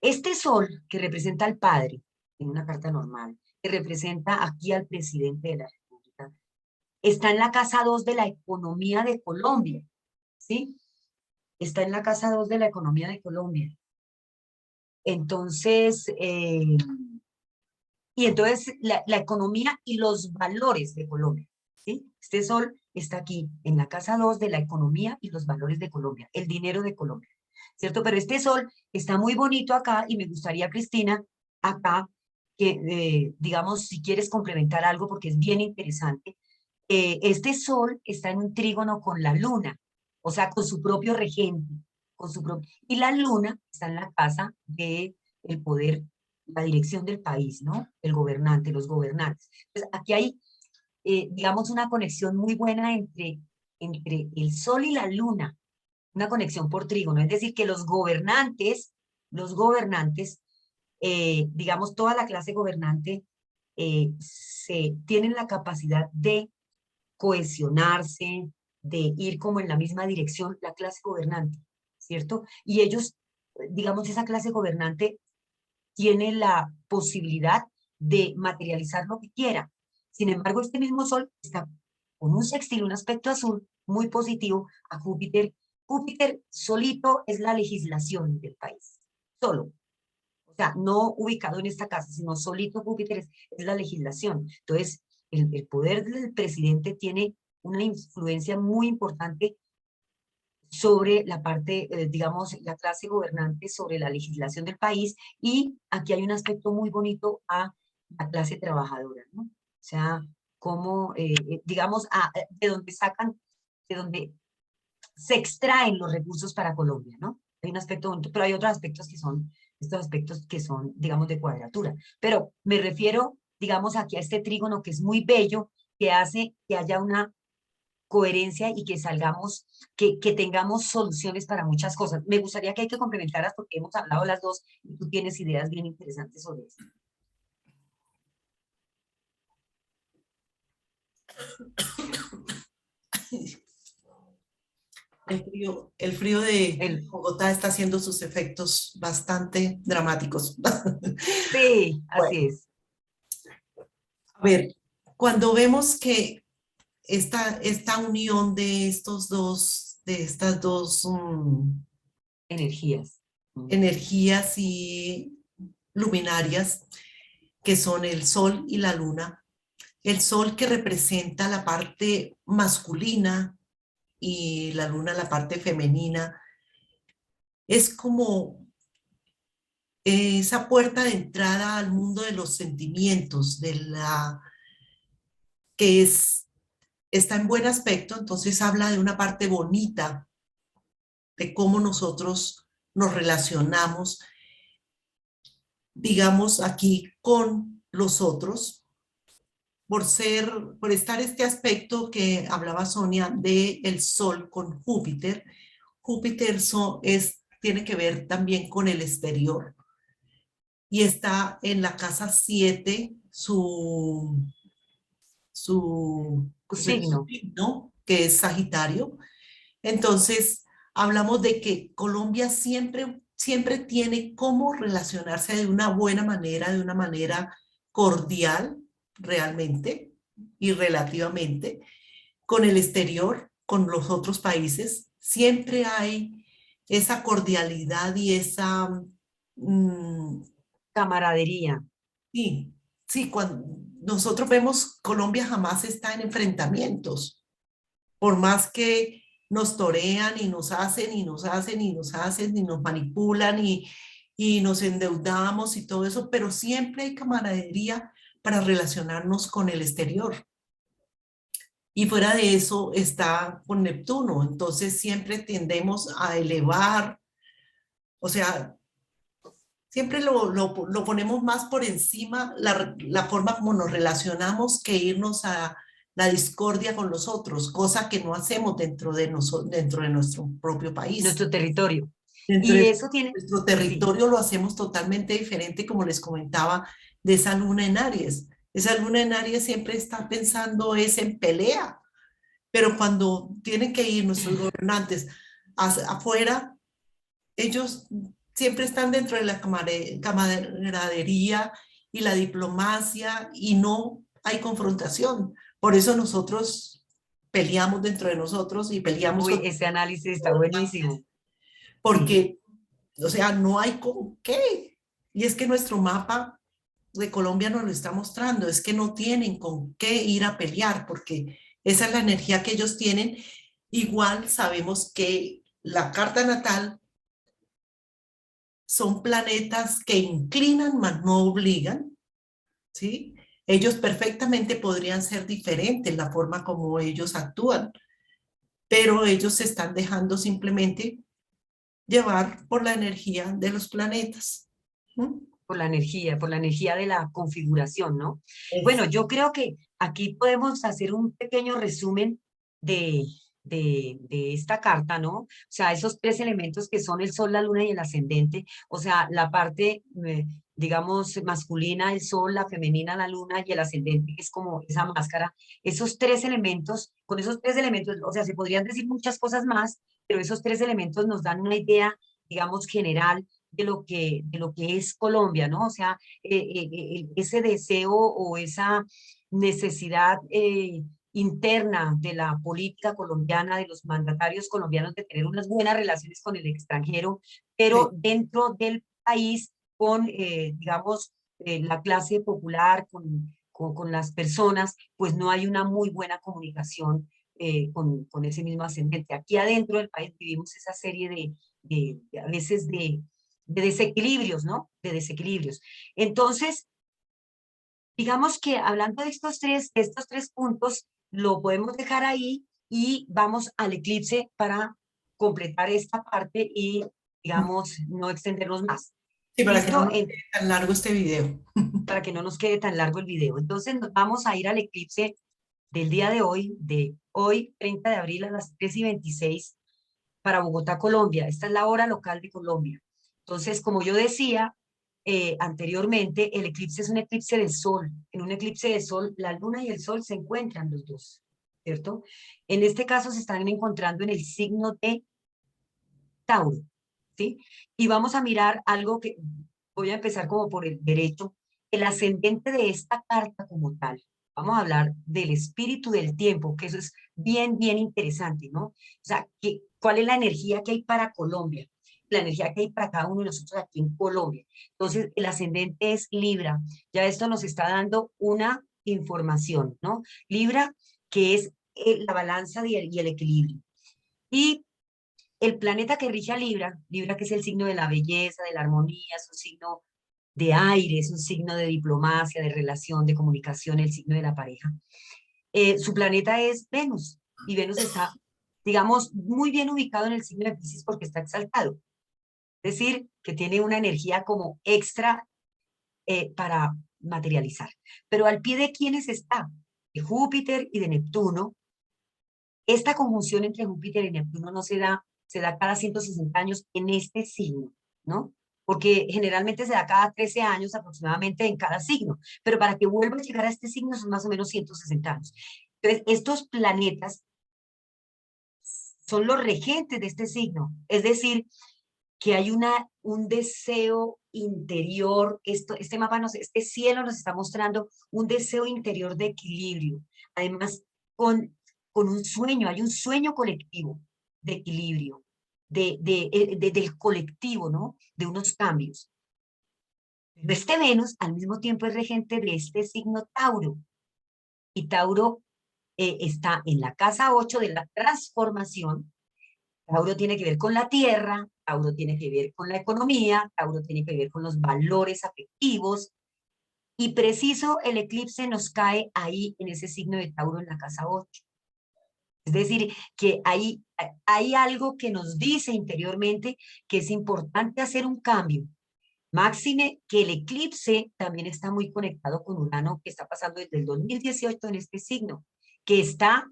Este sol que representa al padre en una carta normal, que representa aquí al presidente de la República, está en la casa 2 de la economía de Colombia, ¿sí? Está en la casa 2 de la economía de Colombia. Entonces, entonces la economía y los valores de Colombia, ¿sí? Este sol está aquí en la casa 2 de la economía y los valores de Colombia, el dinero de Colombia. ¿cierto? Pero este sol está muy bonito acá y me gustaría, Cristina, acá, que digamos, si quieres complementar algo, porque es bien interesante, este sol está en un trígono con la luna, o sea, con su propio regente, y la luna está en la casa de el poder, la dirección del país, ¿no? El gobernante, los gobernantes. Entonces, aquí hay, digamos, una conexión muy buena entre el sol y la luna, una conexión por trígono, es decir, que los gobernantes, digamos, toda la clase gobernante, tienen la capacidad de cohesionarse, de ir como en la misma dirección, la clase gobernante, ¿cierto? Y ellos, digamos, esa clase gobernante tiene la posibilidad de materializar lo que quiera. Sin embargo, este mismo Sol está con un sextil, un aspecto azul muy positivo a Júpiter. Júpiter solito es la legislación del país, solo. O sea, no ubicado en esta casa, sino solito Júpiter es la legislación. Entonces, el poder del presidente tiene una influencia muy importante sobre la parte, digamos, la clase gobernante, sobre la legislación del país, y aquí hay un aspecto muy bonito a la clase trabajadora, ¿no? O sea, cómo, digamos, de donde sacan, de donde se extraen los recursos para Colombia, ¿no? Hay un aspecto bonito, pero hay otros aspectos que son, estos aspectos que son, digamos, de cuadratura. Pero me refiero, digamos, aquí a este trígono que es muy bello, que hace que haya una coherencia y que salgamos, que tengamos soluciones para muchas cosas. Me gustaría que hay que complementaras porque hemos hablado las dos y tú tienes ideas bien interesantes sobre esto. El frío de El, Bogotá está haciendo sus efectos bastante dramáticos. sí, Bueno, así es. a ver, cuando vemos que esta unión de estas dos Energías. energías y luminarias, que son el sol y la luna, el sol que representa la parte masculina y la luna la parte femenina, es como esa puerta de entrada al mundo de los sentimientos, que está en buen aspecto, entonces habla de una parte bonita de cómo nosotros nos relacionamos, digamos, aquí con los otros, por estar este aspecto que hablaba Sonia de el Sol con Júpiter. Júpiter tiene que ver también con el exterior y está en la casa 7 su Signo. signo, que es Sagitario. Entonces, hablamos de que Colombia siempre tiene cómo relacionarse de una buena manera, de una manera cordial, realmente y relativamente, con el exterior, con los otros países. Siempre hay esa cordialidad y mm, Camaradería. sí, sí, cuando nosotros vemos Colombia jamás está en enfrentamientos, por más que nos torean y nos hacen y nos hacen y nos hacen y nos manipulan y nos endeudamos y todo eso, pero siempre hay camaradería para relacionarnos con el exterior. Y fuera de eso está con Neptuno, entonces siempre tendemos a elevar, o sea, siempre lo ponemos más por encima la forma como nos relacionamos que irnos a la discordia con los otros, cosa que no hacemos dentro de nuestro propio país. Nuestro territorio. Dentro Y de eso tiene, nuestro sí, territorio lo hacemos totalmente diferente, como les comentaba, de esa luna en Aries. Esa luna en Aries siempre está pensando es en pelea, pero cuando tienen que ir nuestros gobernantes afuera, ellos siempre están dentro de la camaradería y la diplomacia y no hay confrontación. Por eso nosotros peleamos dentro de nosotros y peleamos uy, con ese análisis está buenísimo. Sí, porque, o sea, no hay con qué. Y es que nuestro mapa de Colombia nos lo está mostrando, es que no tienen con qué ir a pelear, porque esa es la energía que ellos tienen. Igual sabemos que la carta natal son planetas que inclinan, mas no obligan, ¿sí? Ellos perfectamente podrían ser diferentes la forma como ellos actúan, pero ellos se están dejando simplemente llevar por la energía de los planetas. ¿Mm? Por la energía de la configuración, ¿no? Bueno, Es- yo creo que aquí podemos hacer un pequeño resumen de, de esta carta, ¿no? O sea, esos tres elementos que son el sol, la luna y el ascendente, o sea, la parte, digamos, masculina, el sol, la femenina, la luna y el ascendente, que es como esa máscara, esos tres elementos, con esos tres elementos, o sea, se podrían decir muchas cosas más, pero esos tres elementos nos dan una idea, digamos, general de lo que es Colombia, ¿no? O sea, ese deseo o esa necesidad interna de la política colombiana, de los mandatarios colombianos de tener unas buenas relaciones con el extranjero, pero sí. dentro del país con, digamos, la clase popular, con las personas, pues no hay una muy buena comunicación con ese mismo ascendente. Aquí adentro del país vivimos esa serie a veces de desequilibrios, ¿no? De desequilibrios. Entonces, digamos que hablando de estos tres puntos, lo podemos dejar ahí y vamos al eclipse para completar esta parte y, digamos, no extendernos más. Sí, para que no ¿Listo? nos quede tan largo este video. Para que no nos quede tan largo el video. Entonces, nos vamos a ir al eclipse del día de hoy, 30 de abril a las 3:26 para Bogotá, Colombia. Esta es la hora local de Colombia. Entonces, como yo decía anteriormente, el eclipse es un eclipse de sol. En un eclipse de sol, la luna y el sol se encuentran los dos, ¿cierto? En este caso se están encontrando en el signo de Tauro, ¿sí? Y vamos a mirar algo que voy a empezar como por el derecho, el ascendente de esta carta como tal. Vamos a hablar del espíritu del tiempo, que eso es bien, bien interesante, ¿no? O sea, ¿cuál es la energía que hay para Colombia? La energía que hay para cada uno de nosotros aquí en Colombia. Entonces, el ascendente es Libra. Ya esto nos está dando una información, ¿no? Libra, que es la balanza y el equilibrio. Y el planeta que rige a Libra, Libra que es el signo de la belleza, de la armonía, es un signo de aire, es un signo de diplomacia, de relación, de comunicación, el signo de la pareja. Su planeta es Venus y Venus está, digamos, muy bien ubicado en el signo de Piscis porque está exaltado. Es decir, que tiene una energía como extra para materializar. Pero al pie de quienes está, de Júpiter y de Neptuno, esta conjunción entre Júpiter y Neptuno no se da cada 160 años en este signo, ¿no? Porque generalmente se da cada 13 años aproximadamente en cada signo, pero para que vuelva a llegar a este signo son más o menos 160 años. Entonces, estos planetas son los regentes de este signo, es decir, que hay un deseo interior, este mapa, este cielo nos está mostrando un deseo interior de equilibrio, además con un sueño, hay un sueño colectivo de equilibrio, del colectivo, ¿no? De unos cambios. Pero este Venus al mismo tiempo es regente de este signo Tauro, y Tauro está en la casa 8 de la transformación. Tauro tiene que ver con la tierra, Tauro tiene que ver con la economía, Tauro tiene que ver con los valores afectivos, y preciso el eclipse nos cae ahí en ese signo de Tauro en la casa 8. Es decir, que hay algo que nos dice interiormente que es importante hacer un cambio. Máxime que el eclipse también está muy conectado con Urano, que está pasando desde el 2018 en este signo, que está,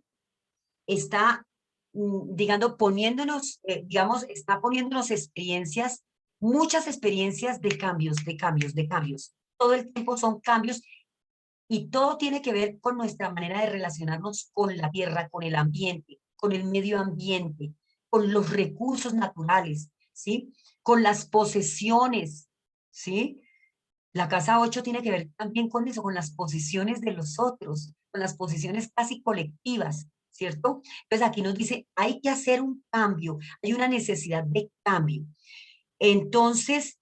digamos, está poniéndonos experiencias, muchas experiencias de cambios, de cambios, de cambios. Todo el tiempo son cambios y todo tiene que ver con nuestra manera de relacionarnos con la tierra, con el ambiente, con el medio ambiente, con los recursos naturales, ¿sí? Con las posesiones, ¿sí? La casa 8 tiene que ver también con eso, con las posiciones de los otros, con las posiciones casi colectivas, ¿cierto? Entonces aquí nos dice, hay que hacer un cambio, hay una necesidad de cambio. Entonces,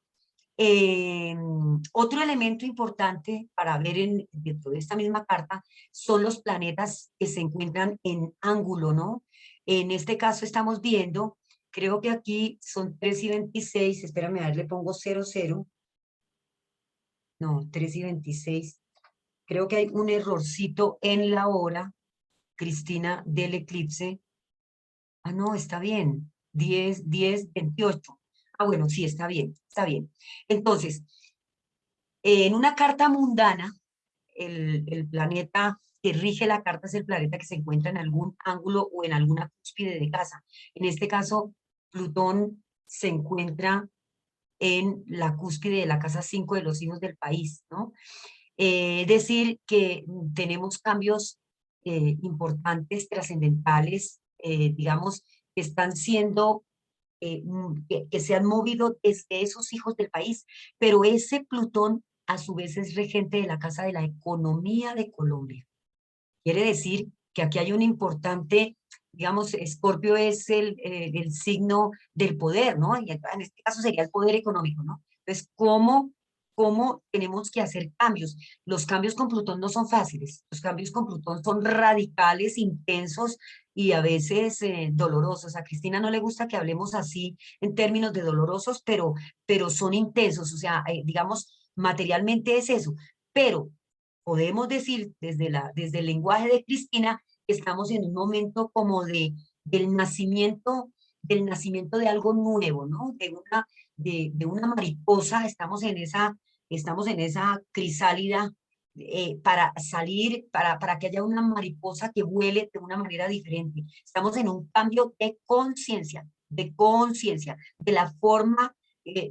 otro elemento importante para ver dentro de esta misma carta son los planetas que se encuentran en ángulo, ¿no? En este caso estamos viendo creo que aquí son 3:26, espérame, a ver, le pongo 00, no, 3:26, creo que hay un errorcito en la hora, Cristina, del eclipse. Ah, no, está bien, 10:28. Ah, bueno, sí, está bien, está bien. Entonces, en una carta mundana, el planeta que rige la carta es el planeta que se encuentra en algún ángulo o en alguna cúspide de casa. En este caso, Plutón se encuentra en la cúspide de la casa 5 de los hijos del país, ¿no? Es decir, que tenemos cambios importantes, trascendentales, digamos, que están siendo, que se han movido desde esos hijos del país, pero ese Plutón a su vez es regente de la Casa de la Economía de Colombia. Quiere decir que aquí hay un importante, digamos, Escorpio es el signo del poder, ¿no? Y en este caso sería el poder económico, ¿no? Entonces, ¿cómo tenemos que hacer cambios? Los cambios con Plutón no son fáciles, los cambios con Plutón son radicales, intensos y a veces dolorosos. A Cristina no le gusta que hablemos así en términos de dolorosos, pero son intensos, o sea, digamos, materialmente es eso. Pero podemos decir desde el lenguaje de Cristina que estamos en un momento como del nacimiento de algo nuevo, ¿no? De una mariposa, estamos en esa crisálida para salir, para que haya una mariposa que vuele de una manera diferente. Estamos en un cambio de conciencia, de la forma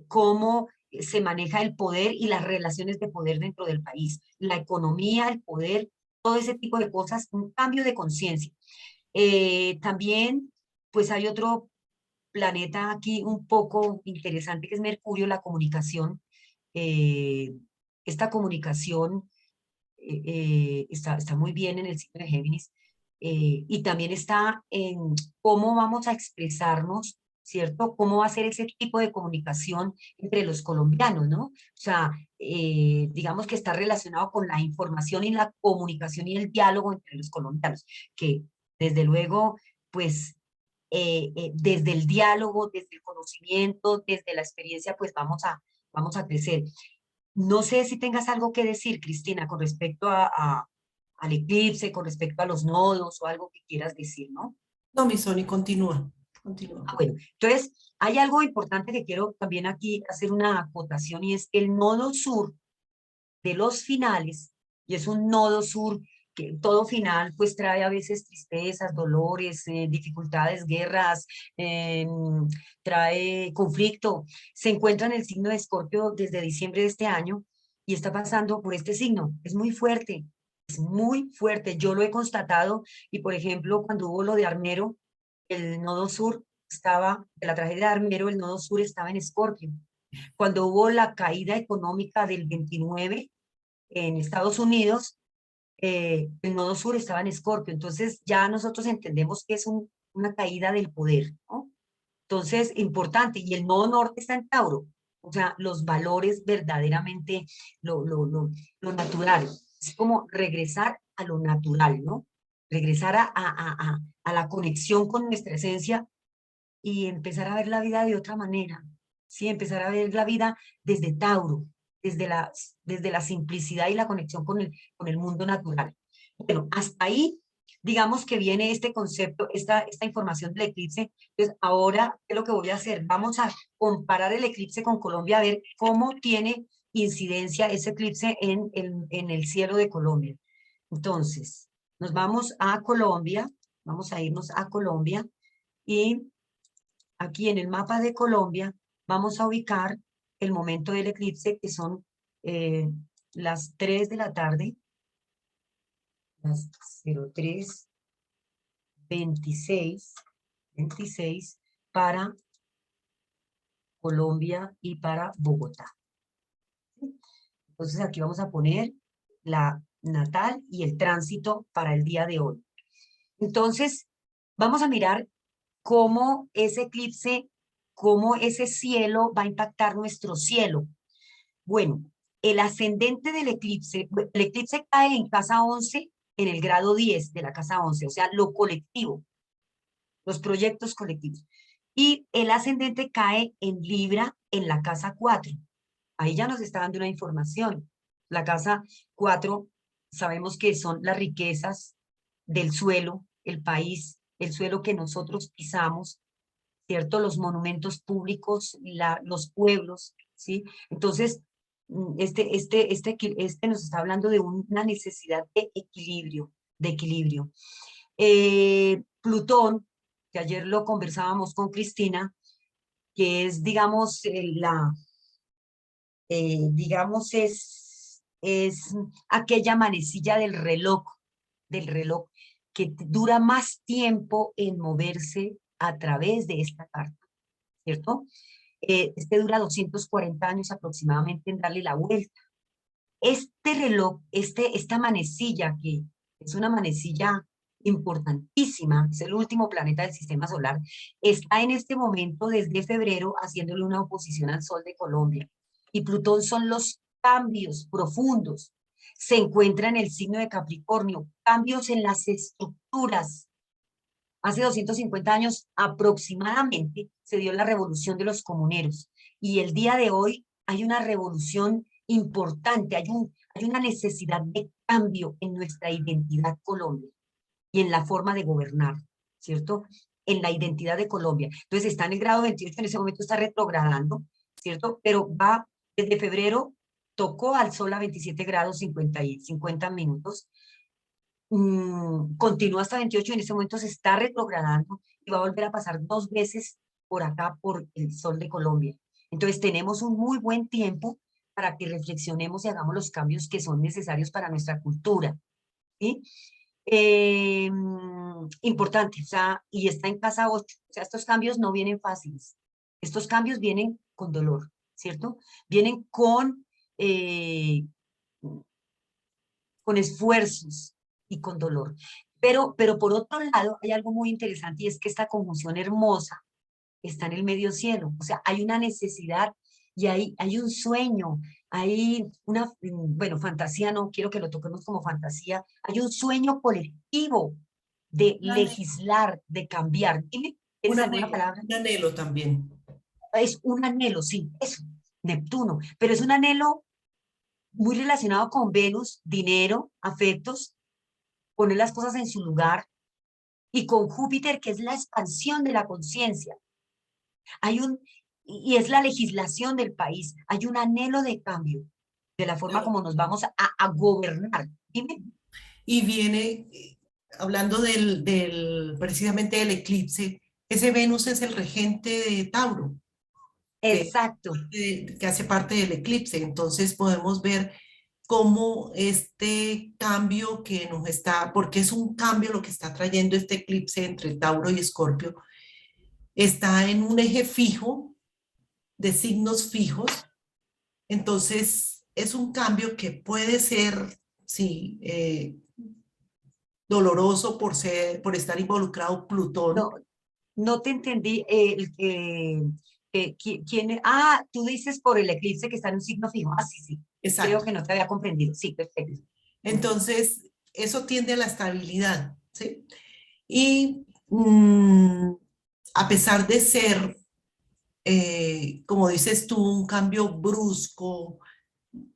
como se maneja el poder y las relaciones de poder dentro del país, la economía, el poder, todo ese tipo de cosas, un cambio de conciencia. También, pues hay otro planeta aquí un poco interesante que es Mercurio, la comunicación. Eh, esta comunicación está muy bien en el signo de Géminis, y también está en cómo vamos a expresarnos, ¿cierto? ¿Cómo va a ser ese tipo de comunicación entre los colombianos, ¿no? O sea, digamos que está relacionado con la información y la comunicación y el diálogo entre los colombianos, que desde luego, pues, desde el diálogo, desde el conocimiento, desde la experiencia, pues vamos a crecer. No sé si tengas algo que decir, Cristina, con respecto al eclipse, con respecto a los nodos o algo que quieras decir, ¿no? No, mi Sony, continúa, Ah, continúa. bueno, entonces hay algo importante que quiero también aquí hacer una acotación y es el nodo sur de los finales, y es un nodo sur que todo final pues trae a veces tristezas, dolores, dificultades, guerras, trae conflicto. Se encuentra en el signo de Escorpio desde diciembre de este año y está pasando por este signo. Es muy fuerte, es muy fuerte. Yo lo he constatado y por ejemplo cuando hubo lo de Armero, el nodo sur estaba, de la tragedia de Armero, el nodo sur estaba en Escorpio. Cuando hubo la caída económica del 29 en Estados Unidos, el nodo sur estaba en Escorpio. Entonces ya nosotros entendemos que es una caída del poder, ¿no? Entonces, importante. Y el nodo norte está en Tauro. O sea, los valores verdaderamente, lo natural. Es como regresar a lo natural, ¿no? Regresar a la conexión con nuestra esencia y empezar a ver la vida de otra manera, ¿sí? Empezar a ver la vida desde Tauro, desde la simplicidad y la conexión con el mundo natural. Bueno, hasta ahí, digamos que viene este concepto, esta información del eclipse. Entonces, ahora, ¿qué es lo que voy a hacer? Vamos a comparar el eclipse con Colombia, a ver cómo tiene incidencia ese eclipse en el cielo de Colombia. Entonces, nos vamos a Colombia, vamos a irnos a Colombia y aquí en el mapa de Colombia vamos a ubicar el momento del eclipse, que son eh, las 3 de la tarde, las 03:26 para Colombia y para Bogotá. Entonces aquí vamos a poner la natal y el tránsito para el día de hoy. Entonces, vamos a mirar cómo ese eclipse, cómo ese cielo va a impactar nuestro cielo. Bueno, el ascendente del eclipse, el eclipse cae en casa 11, en el grado 10 de la casa 11, o sea, lo colectivo, los proyectos colectivos. Y el ascendente cae en Libra en la casa 4. Ahí ya nos está dando una información. La casa 4 sabemos que son las riquezas del suelo, el país, el suelo que nosotros pisamos, ¿cierto? Los monumentos públicos, los pueblos, ¿sí? Entonces, este nos está hablando de una necesidad de equilibrio, de equilibrio. Plutón, que ayer lo conversábamos con Cristina, que es, digamos, digamos, es aquella manecilla del reloj que dura más tiempo en moverse a través de esta carta, ¿cierto? Este dura 240 años aproximadamente en darle la vuelta. Este reloj, esta manecilla, que es una manecilla importantísima, es el último planeta del sistema solar, está en este momento desde febrero haciéndole una oposición al Sol de Colombia. Y Plutón son los cambios profundos. Se encuentra en el signo de Capricornio, cambios en las estructuras. Hace 250 años aproximadamente se dio la revolución de los comuneros y el día de hoy hay una revolución importante, hay una necesidad de cambio en nuestra identidad Colombia y en la forma de gobernar, ¿cierto? En la identidad de Colombia. Entonces está en el grado 28, en ese momento está retrogradando, ¿cierto? Pero va desde febrero, tocó al sol a 27 grados 50 minutos, continúa hasta 28 y en ese momento se está retrogradando y va a volver a pasar 2 veces por acá, por el sol de Colombia. Entonces tenemos un muy buen tiempo para que reflexionemos y hagamos los cambios que son necesarios para nuestra cultura, ¿sí? Importante, o sea, y está en casa 8, o sea, estos cambios no vienen fáciles, estos cambios vienen con dolor, ¿cierto? Vienen con esfuerzos y con dolor. Pero por otro lado, hay algo muy interesante y es que esta conjunción hermosa está en el medio cielo. O sea, hay una necesidad y hay un sueño, hay una, bueno, fantasía, no quiero que lo toquemos como fantasía, hay un sueño colectivo de Un anhelo, legislar, de cambiar. Dime, ¿tienes alguna palabra? un anhelo también. Es un anhelo, sí, eso, Neptuno, pero es un anhelo muy relacionado con Venus, dinero, afectos, poner las cosas en su lugar, y con Júpiter, que es la expansión de la conciencia. Hay y es la legislación del país, hay un anhelo de cambio de la forma Claro. como nos vamos a gobernar. Dime. Y viene, hablando precisamente del eclipse, ese Venus es el regente de Tauro, que, Exacto. que hace parte del eclipse. Entonces podemos ver cómo este cambio que nos está, porque es un cambio lo que está trayendo este eclipse entre Tauro y Escorpio, está en un eje fijo de signos fijos. Entonces es un cambio que puede ser, sí, doloroso por ser, por estar involucrado Plutón. No, no te entendí. Tú dices por el eclipse que está en un signo fijo. Ah, sí, sí. Creo Exacto. que no te había comprendido. Sí, perfecto. Entonces, eso tiende a la estabilidad, ¿sí? Y a pesar de ser, como dices tú, un cambio brusco,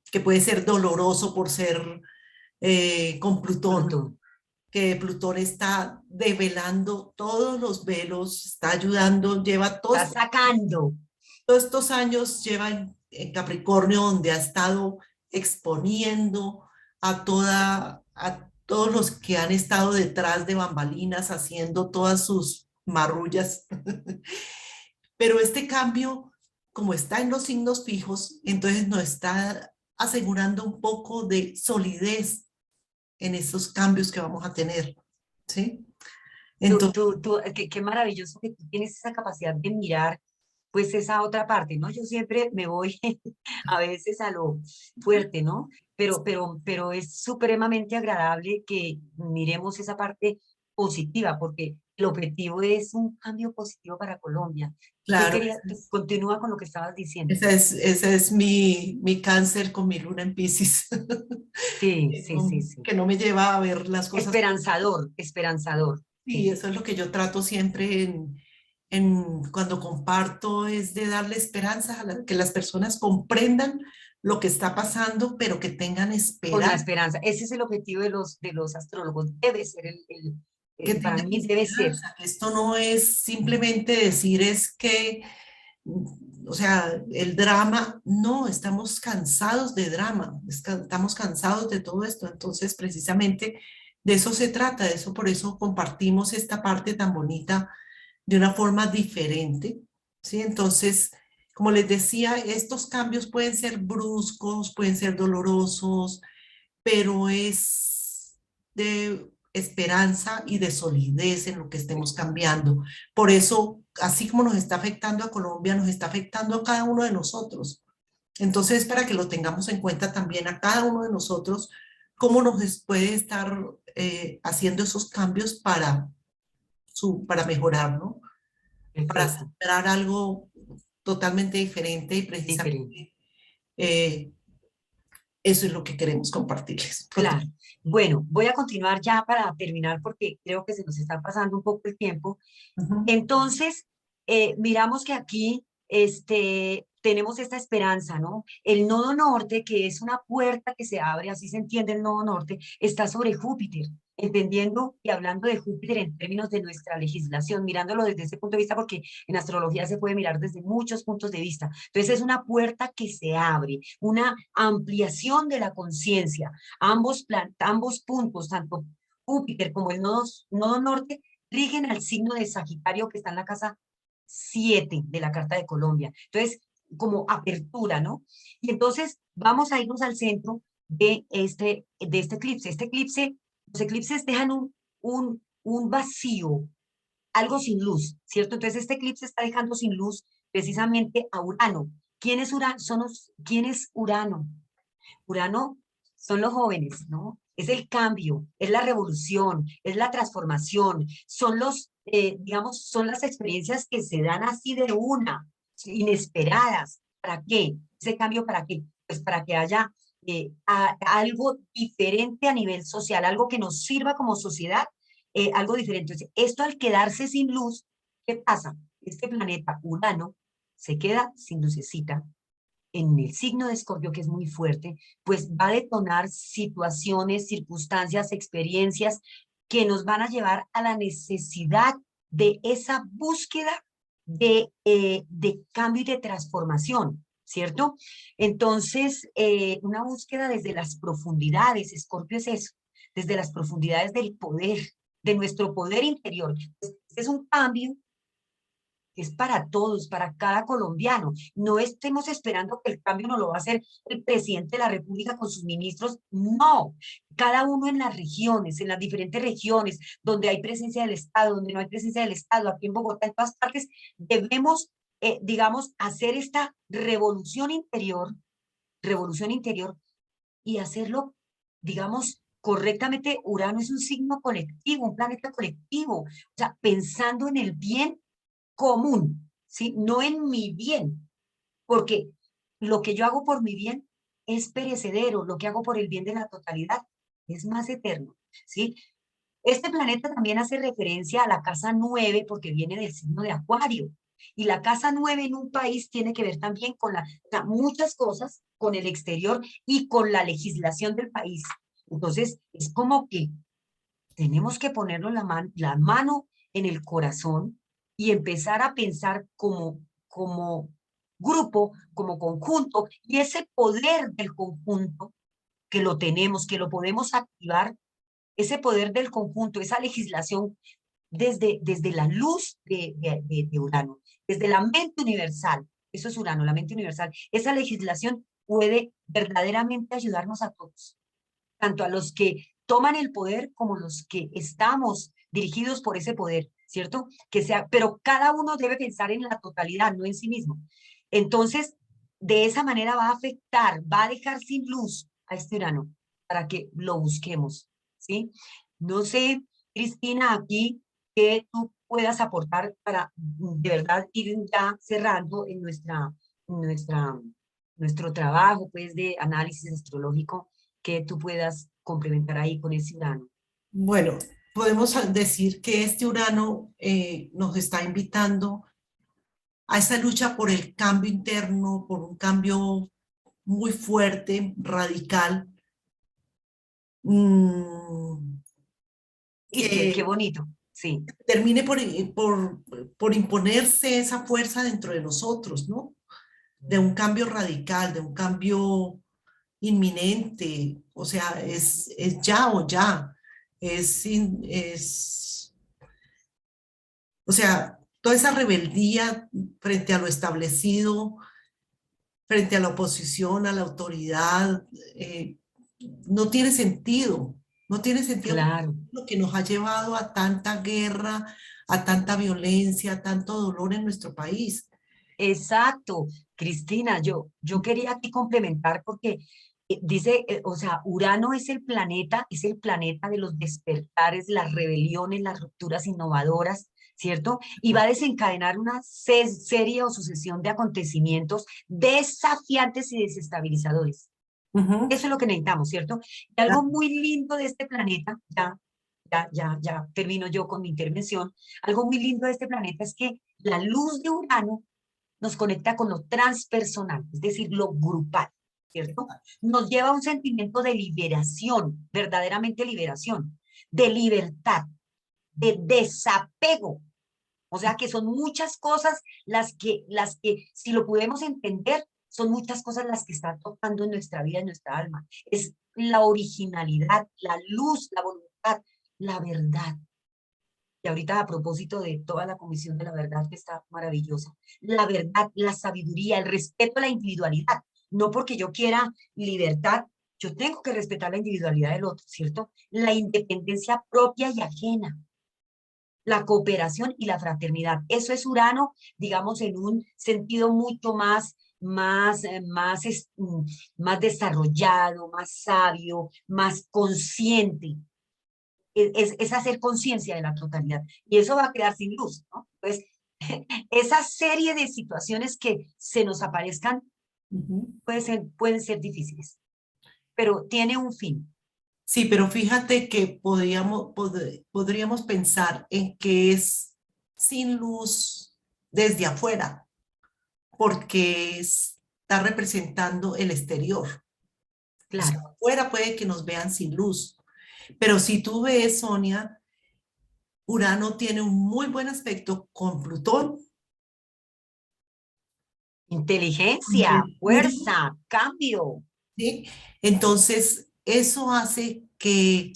que puede ser doloroso por ser con Plutón, Plutón. que Plutón está develando todos los velos, está ayudando, lleva Está sacando. todos estos años, lleva en Capricornio, donde ha estado exponiendo a todos los que han estado detrás de bambalinas, haciendo todas sus marrullas. Pero este cambio, como está en los signos fijos, entonces nos está asegurando un poco de solidez en esos cambios que vamos a tener, ¿sí? Entonces, Qué maravilloso que tú tienes esa capacidad de mirar pues esa otra parte, ¿no? Yo siempre me voy a veces a lo fuerte, ¿no? Pero es supremamente agradable que miremos esa parte positiva, porque el objetivo es un cambio positivo para Colombia. Yo claro, quería, continúa con lo que estabas diciendo. esa es mi cáncer con mi luna en Piscis, Sí, sí, sí, sí. que no me lleva a ver las cosas. Esperanzador, esperanzador. Y Sí, eso es lo que yo trato siempre cuando comparto es de darle esperanza que las personas comprendan lo que está pasando, pero que tengan Con la esperanza, esperanza. Ese es el objetivo de los astrólogos. Debe ser que para tengan mí debe ser. esperanza, que esto no es simplemente decir es que, o sea, el drama, no, estamos cansados de drama, estamos cansados de todo esto, entonces precisamente de eso se trata, de eso, por eso compartimos esta parte tan bonita de una forma diferente, ¿sí? Entonces, como les decía, estos cambios pueden ser bruscos, pueden ser dolorosos, pero es de esperanza y de solidez en lo que estemos cambiando. Por eso, así como nos está afectando a Colombia, nos está afectando a cada uno de nosotros. Entonces, para que lo tengamos en cuenta también a cada uno de nosotros, cómo puede estar haciendo esos cambios para mejorar, ¿no? Para Perfecto. sembrar algo totalmente diferente y Diferente. precisamente eh, eso es lo que queremos compartirles. Claro. Bueno, voy a continuar ya para terminar porque creo que se nos está pasando un poco el tiempo. Ujú. Entonces, miramos que aquí tenemos esta esperanza, ¿no? El nodo norte, que es una puerta que se abre, así se entiende el nodo norte, está sobre Júpiter, entendiendo y hablando de Júpiter en términos de nuestra legislación, mirándolo desde ese punto de vista, porque en astrología se puede mirar desde muchos puntos de vista. Entonces, es una puerta que se abre, una ampliación de la conciencia. Ambos puntos, tanto Júpiter como el nodo norte, rigen al signo de Sagitario que está en la casa 7 de la Carta de Colombia. Entonces, como apertura, ¿no? Y entonces vamos a irnos al centro de este eclipse. Este eclipse, los eclipses dejan un vacío, algo sin luz, ¿cierto? Entonces este eclipse está dejando sin luz precisamente a Urano. ¿Quién es Urano? ¿Quién es Urano? Urano son los jóvenes, ¿no? Es el cambio, es la revolución, es la transformación, son digamos, son las experiencias que se dan así de una, inesperadas. ¿Para qué? ¿Ese cambio para qué? Pues para que haya algo diferente a nivel social, algo que nos sirva como sociedad, algo diferente. Entonces, esto al quedarse sin luz, ¿qué pasa? Este planeta Urano se queda sin lucecita en el signo de Escorpio, que es muy fuerte, pues va a detonar situaciones, circunstancias, experiencias que nos van a llevar a la necesidad de esa búsqueda de cambio y de transformación, ¿cierto? Entonces, una búsqueda desde las profundidades, Escorpio es eso, desde las profundidades del poder, de nuestro poder interior. Es un cambio es para todos, para cada colombiano. No estemos esperando que el cambio no lo va a hacer el presidente de la República con sus ministros. No, cada uno en las regiones, en las diferentes regiones, donde hay presencia del Estado, donde no hay presencia del Estado, aquí en Bogotá, en todas partes, debemos, digamos, hacer esta revolución interior y hacerlo, digamos, correctamente. Urano es un signo colectivo, un planeta colectivo, o sea, pensando en el bien común, ¿sí? No en mi bien, porque lo que yo hago por mi bien es perecedero, lo que hago por el bien de la totalidad es más eterno, ¿sí? Este planeta también hace referencia a la casa 9 porque viene del signo de Acuario. Y la casa 9 en un país tiene que ver también con o sea, muchas cosas, con el exterior y con la legislación del país. Entonces, es como que tenemos que ponernos la mano en el corazón y empezar a pensar como grupo, como conjunto, y ese poder del conjunto que lo tenemos, que lo podemos activar, ese poder del conjunto, esa legislación desde la luz de Urano, desde la mente universal, eso es Urano, la mente universal, esa legislación puede verdaderamente ayudarnos a todos tanto a los que toman el poder como los que estamos dirigidos por ese poder, ¿cierto? Pero cada uno debe pensar en la totalidad, no en sí mismo. Entonces, de esa manera va a afectar, va a dejar sin luz a este Urano para que lo busquemos, ¿sí? No sé, Cristina, aquí que tú puedas aportar para de verdad ir ya cerrando en nuestra, nuestro trabajo pues de análisis astrológico que tú puedas complementar ahí con ese Urano. Bueno, podemos decir que este Urano nos está invitando a esa lucha por el cambio interno, por un cambio muy fuerte, radical, mm, Y qué que bonito, sí, termine por imponerse esa fuerza dentro de nosotros, ¿no? De un cambio radical, de un cambio inminente, o sea, es ya o ya, es, o sea, toda esa rebeldía frente a lo establecido, frente a la oposición, a la autoridad, no tiene sentido, no tiene sentido porque claro. es lo que nos ha llevado a tanta guerra, a tanta violencia, a tanto dolor en nuestro país. Exacto, Cristina, yo quería aquí complementar porque dice, o sea, Urano es el planeta de los despertares, las rebeliones, las rupturas innovadoras, ¿cierto? Y va a desencadenar una serie o sucesión de acontecimientos desafiantes y desestabilizadores. Ujú, Eso es lo que necesitamos, ¿cierto? Y algo muy lindo de este planeta, ya termino yo con mi intervención, algo muy lindo de este planeta es que la luz de Urano nos conecta con lo transpersonal, es decir, lo grupal, ¿cierto? Nos lleva a un sentimiento de liberación, verdaderamente liberación, de libertad, de desapego. O sea que son muchas cosas las que, si lo podemos entender, son muchas cosas las que están tocando en nuestra vida, en nuestra alma. Es la originalidad, la luz, la voluntad, la verdad. Y ahorita a propósito de toda la Comisión de la Verdad que está maravillosa, la verdad, la sabiduría, el respeto a la individualidad. No porque yo quiera libertad, yo tengo que respetar la individualidad del otro, ¿cierto? La independencia propia y ajena, la cooperación y la fraternidad. Eso es Urano, digamos, en un sentido mucho más desarrollado, más sabio, más consciente, es hacer conciencia de la totalidad. Y eso va a crear sin luz, ¿no? Entonces, esa serie de situaciones que se nos aparezcan ujú. pueden ser difíciles, pero tiene un fin. Sí, pero fíjate que podríamos pensar en que es sin luz desde afuera, porque está representando el exterior. O sea, Claro, afuera puede que nos vean sin luz, pero si tú ves, Sonia, Urano tiene un muy buen aspecto con Plutón, con inteligencia, Mercurio, fuerza, cambio. ¿sí? Entonces, eso hace que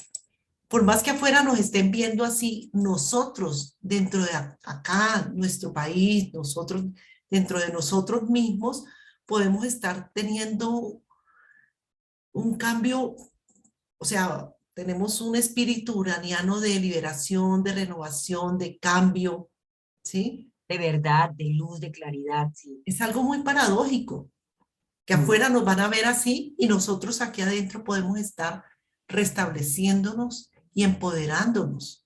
por más que afuera nos estén viendo así, nosotros dentro de acá, nuestro país, nosotros dentro de nosotros mismos, podemos estar teniendo un cambio, o sea, tenemos un espíritu uraniano de liberación, de renovación, de cambio, ¿sí? De verdad, de luz, de claridad, sí. Es algo muy paradójico, que Mm, afuera nos van a ver así y nosotros aquí adentro podemos estar restableciéndonos y empoderándonos,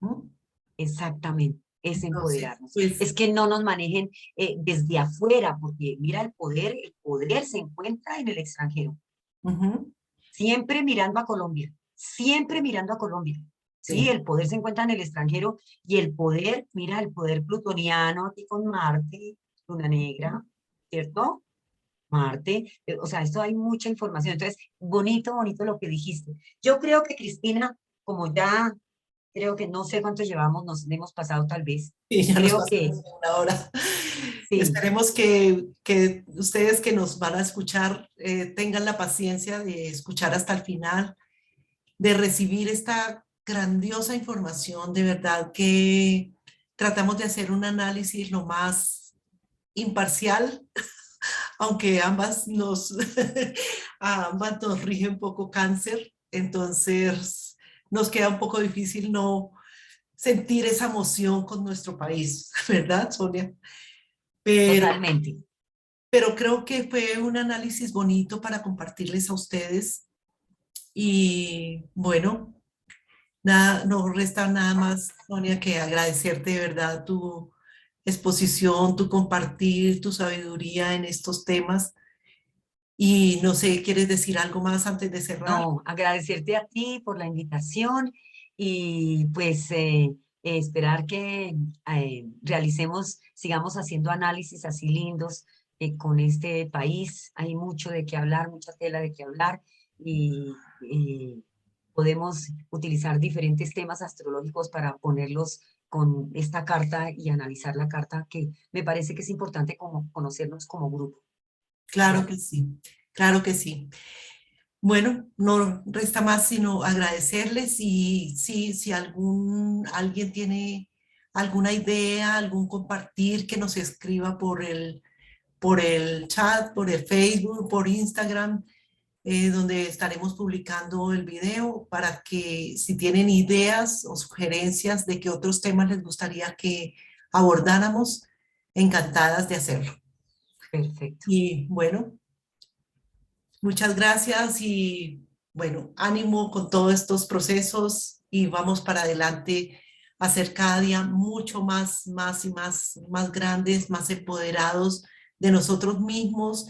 ¿no? exactamente, es Entonces, empoderarnos. pues, Es que no nos manejen desde afuera, porque mira, el poder se encuentra en el extranjero. ujú, Siempre mirando a Colombia, siempre mirando a Colombia. Sí, sí. el poder se encuentra en el extranjero y el poder, mira, el poder plutoniano aquí con Marte, Luna Negra, ¿cierto? Marte, o sea, esto hay mucha información. Entonces, bonito, bonito lo que dijiste. Yo creo que Cristina, como ya creo que no sé cuánto llevamos, nos hemos pasado tal vez, Y ya nos creo que pasamos de una hora. sí, Esperemos que ustedes que nos van a escuchar tengan la paciencia de escuchar hasta el final, de recibir esta grandiosa información. De verdad que tratamos de hacer un análisis lo más imparcial, aunque a ambas nos rige un poco cáncer, entonces nos queda un poco difícil no sentir esa emoción con nuestro país, ¿verdad, Sonia? Pero, totalmente. pero creo que fue un análisis bonito para compartirles a ustedes y bueno, nada, no resta nada más, Sonia, que agradecerte de verdad tu exposición, tu compartir, tu sabiduría en estos temas. Y no sé, ¿quieres decir algo más antes de cerrar? No, agradecerte a ti por la invitación y pues esperar que realicemos, sigamos haciendo análisis así lindos con este país. Hay mucho de qué hablar, mucha tela de qué hablar y podemos utilizar diferentes temas astrológicos para ponerlos con esta carta y analizar la carta, que me parece que es importante como conocernos como grupo. Claro ¿Cierto? que sí, claro que sí. Bueno, no resta más sino agradecerles y sí, si alguien tiene alguna idea, algún compartir, que nos escriba por el chat, por el Facebook, por Instagram, donde estaremos publicando el video para que si tienen ideas o sugerencias de qué otros temas les gustaría que abordáramos, encantadas de hacerlo. Perfecto. Y bueno, muchas gracias y bueno, ánimo con todos estos procesos y vamos para adelante a ser cada día mucho más, más y más, más grandes, más empoderados de nosotros mismos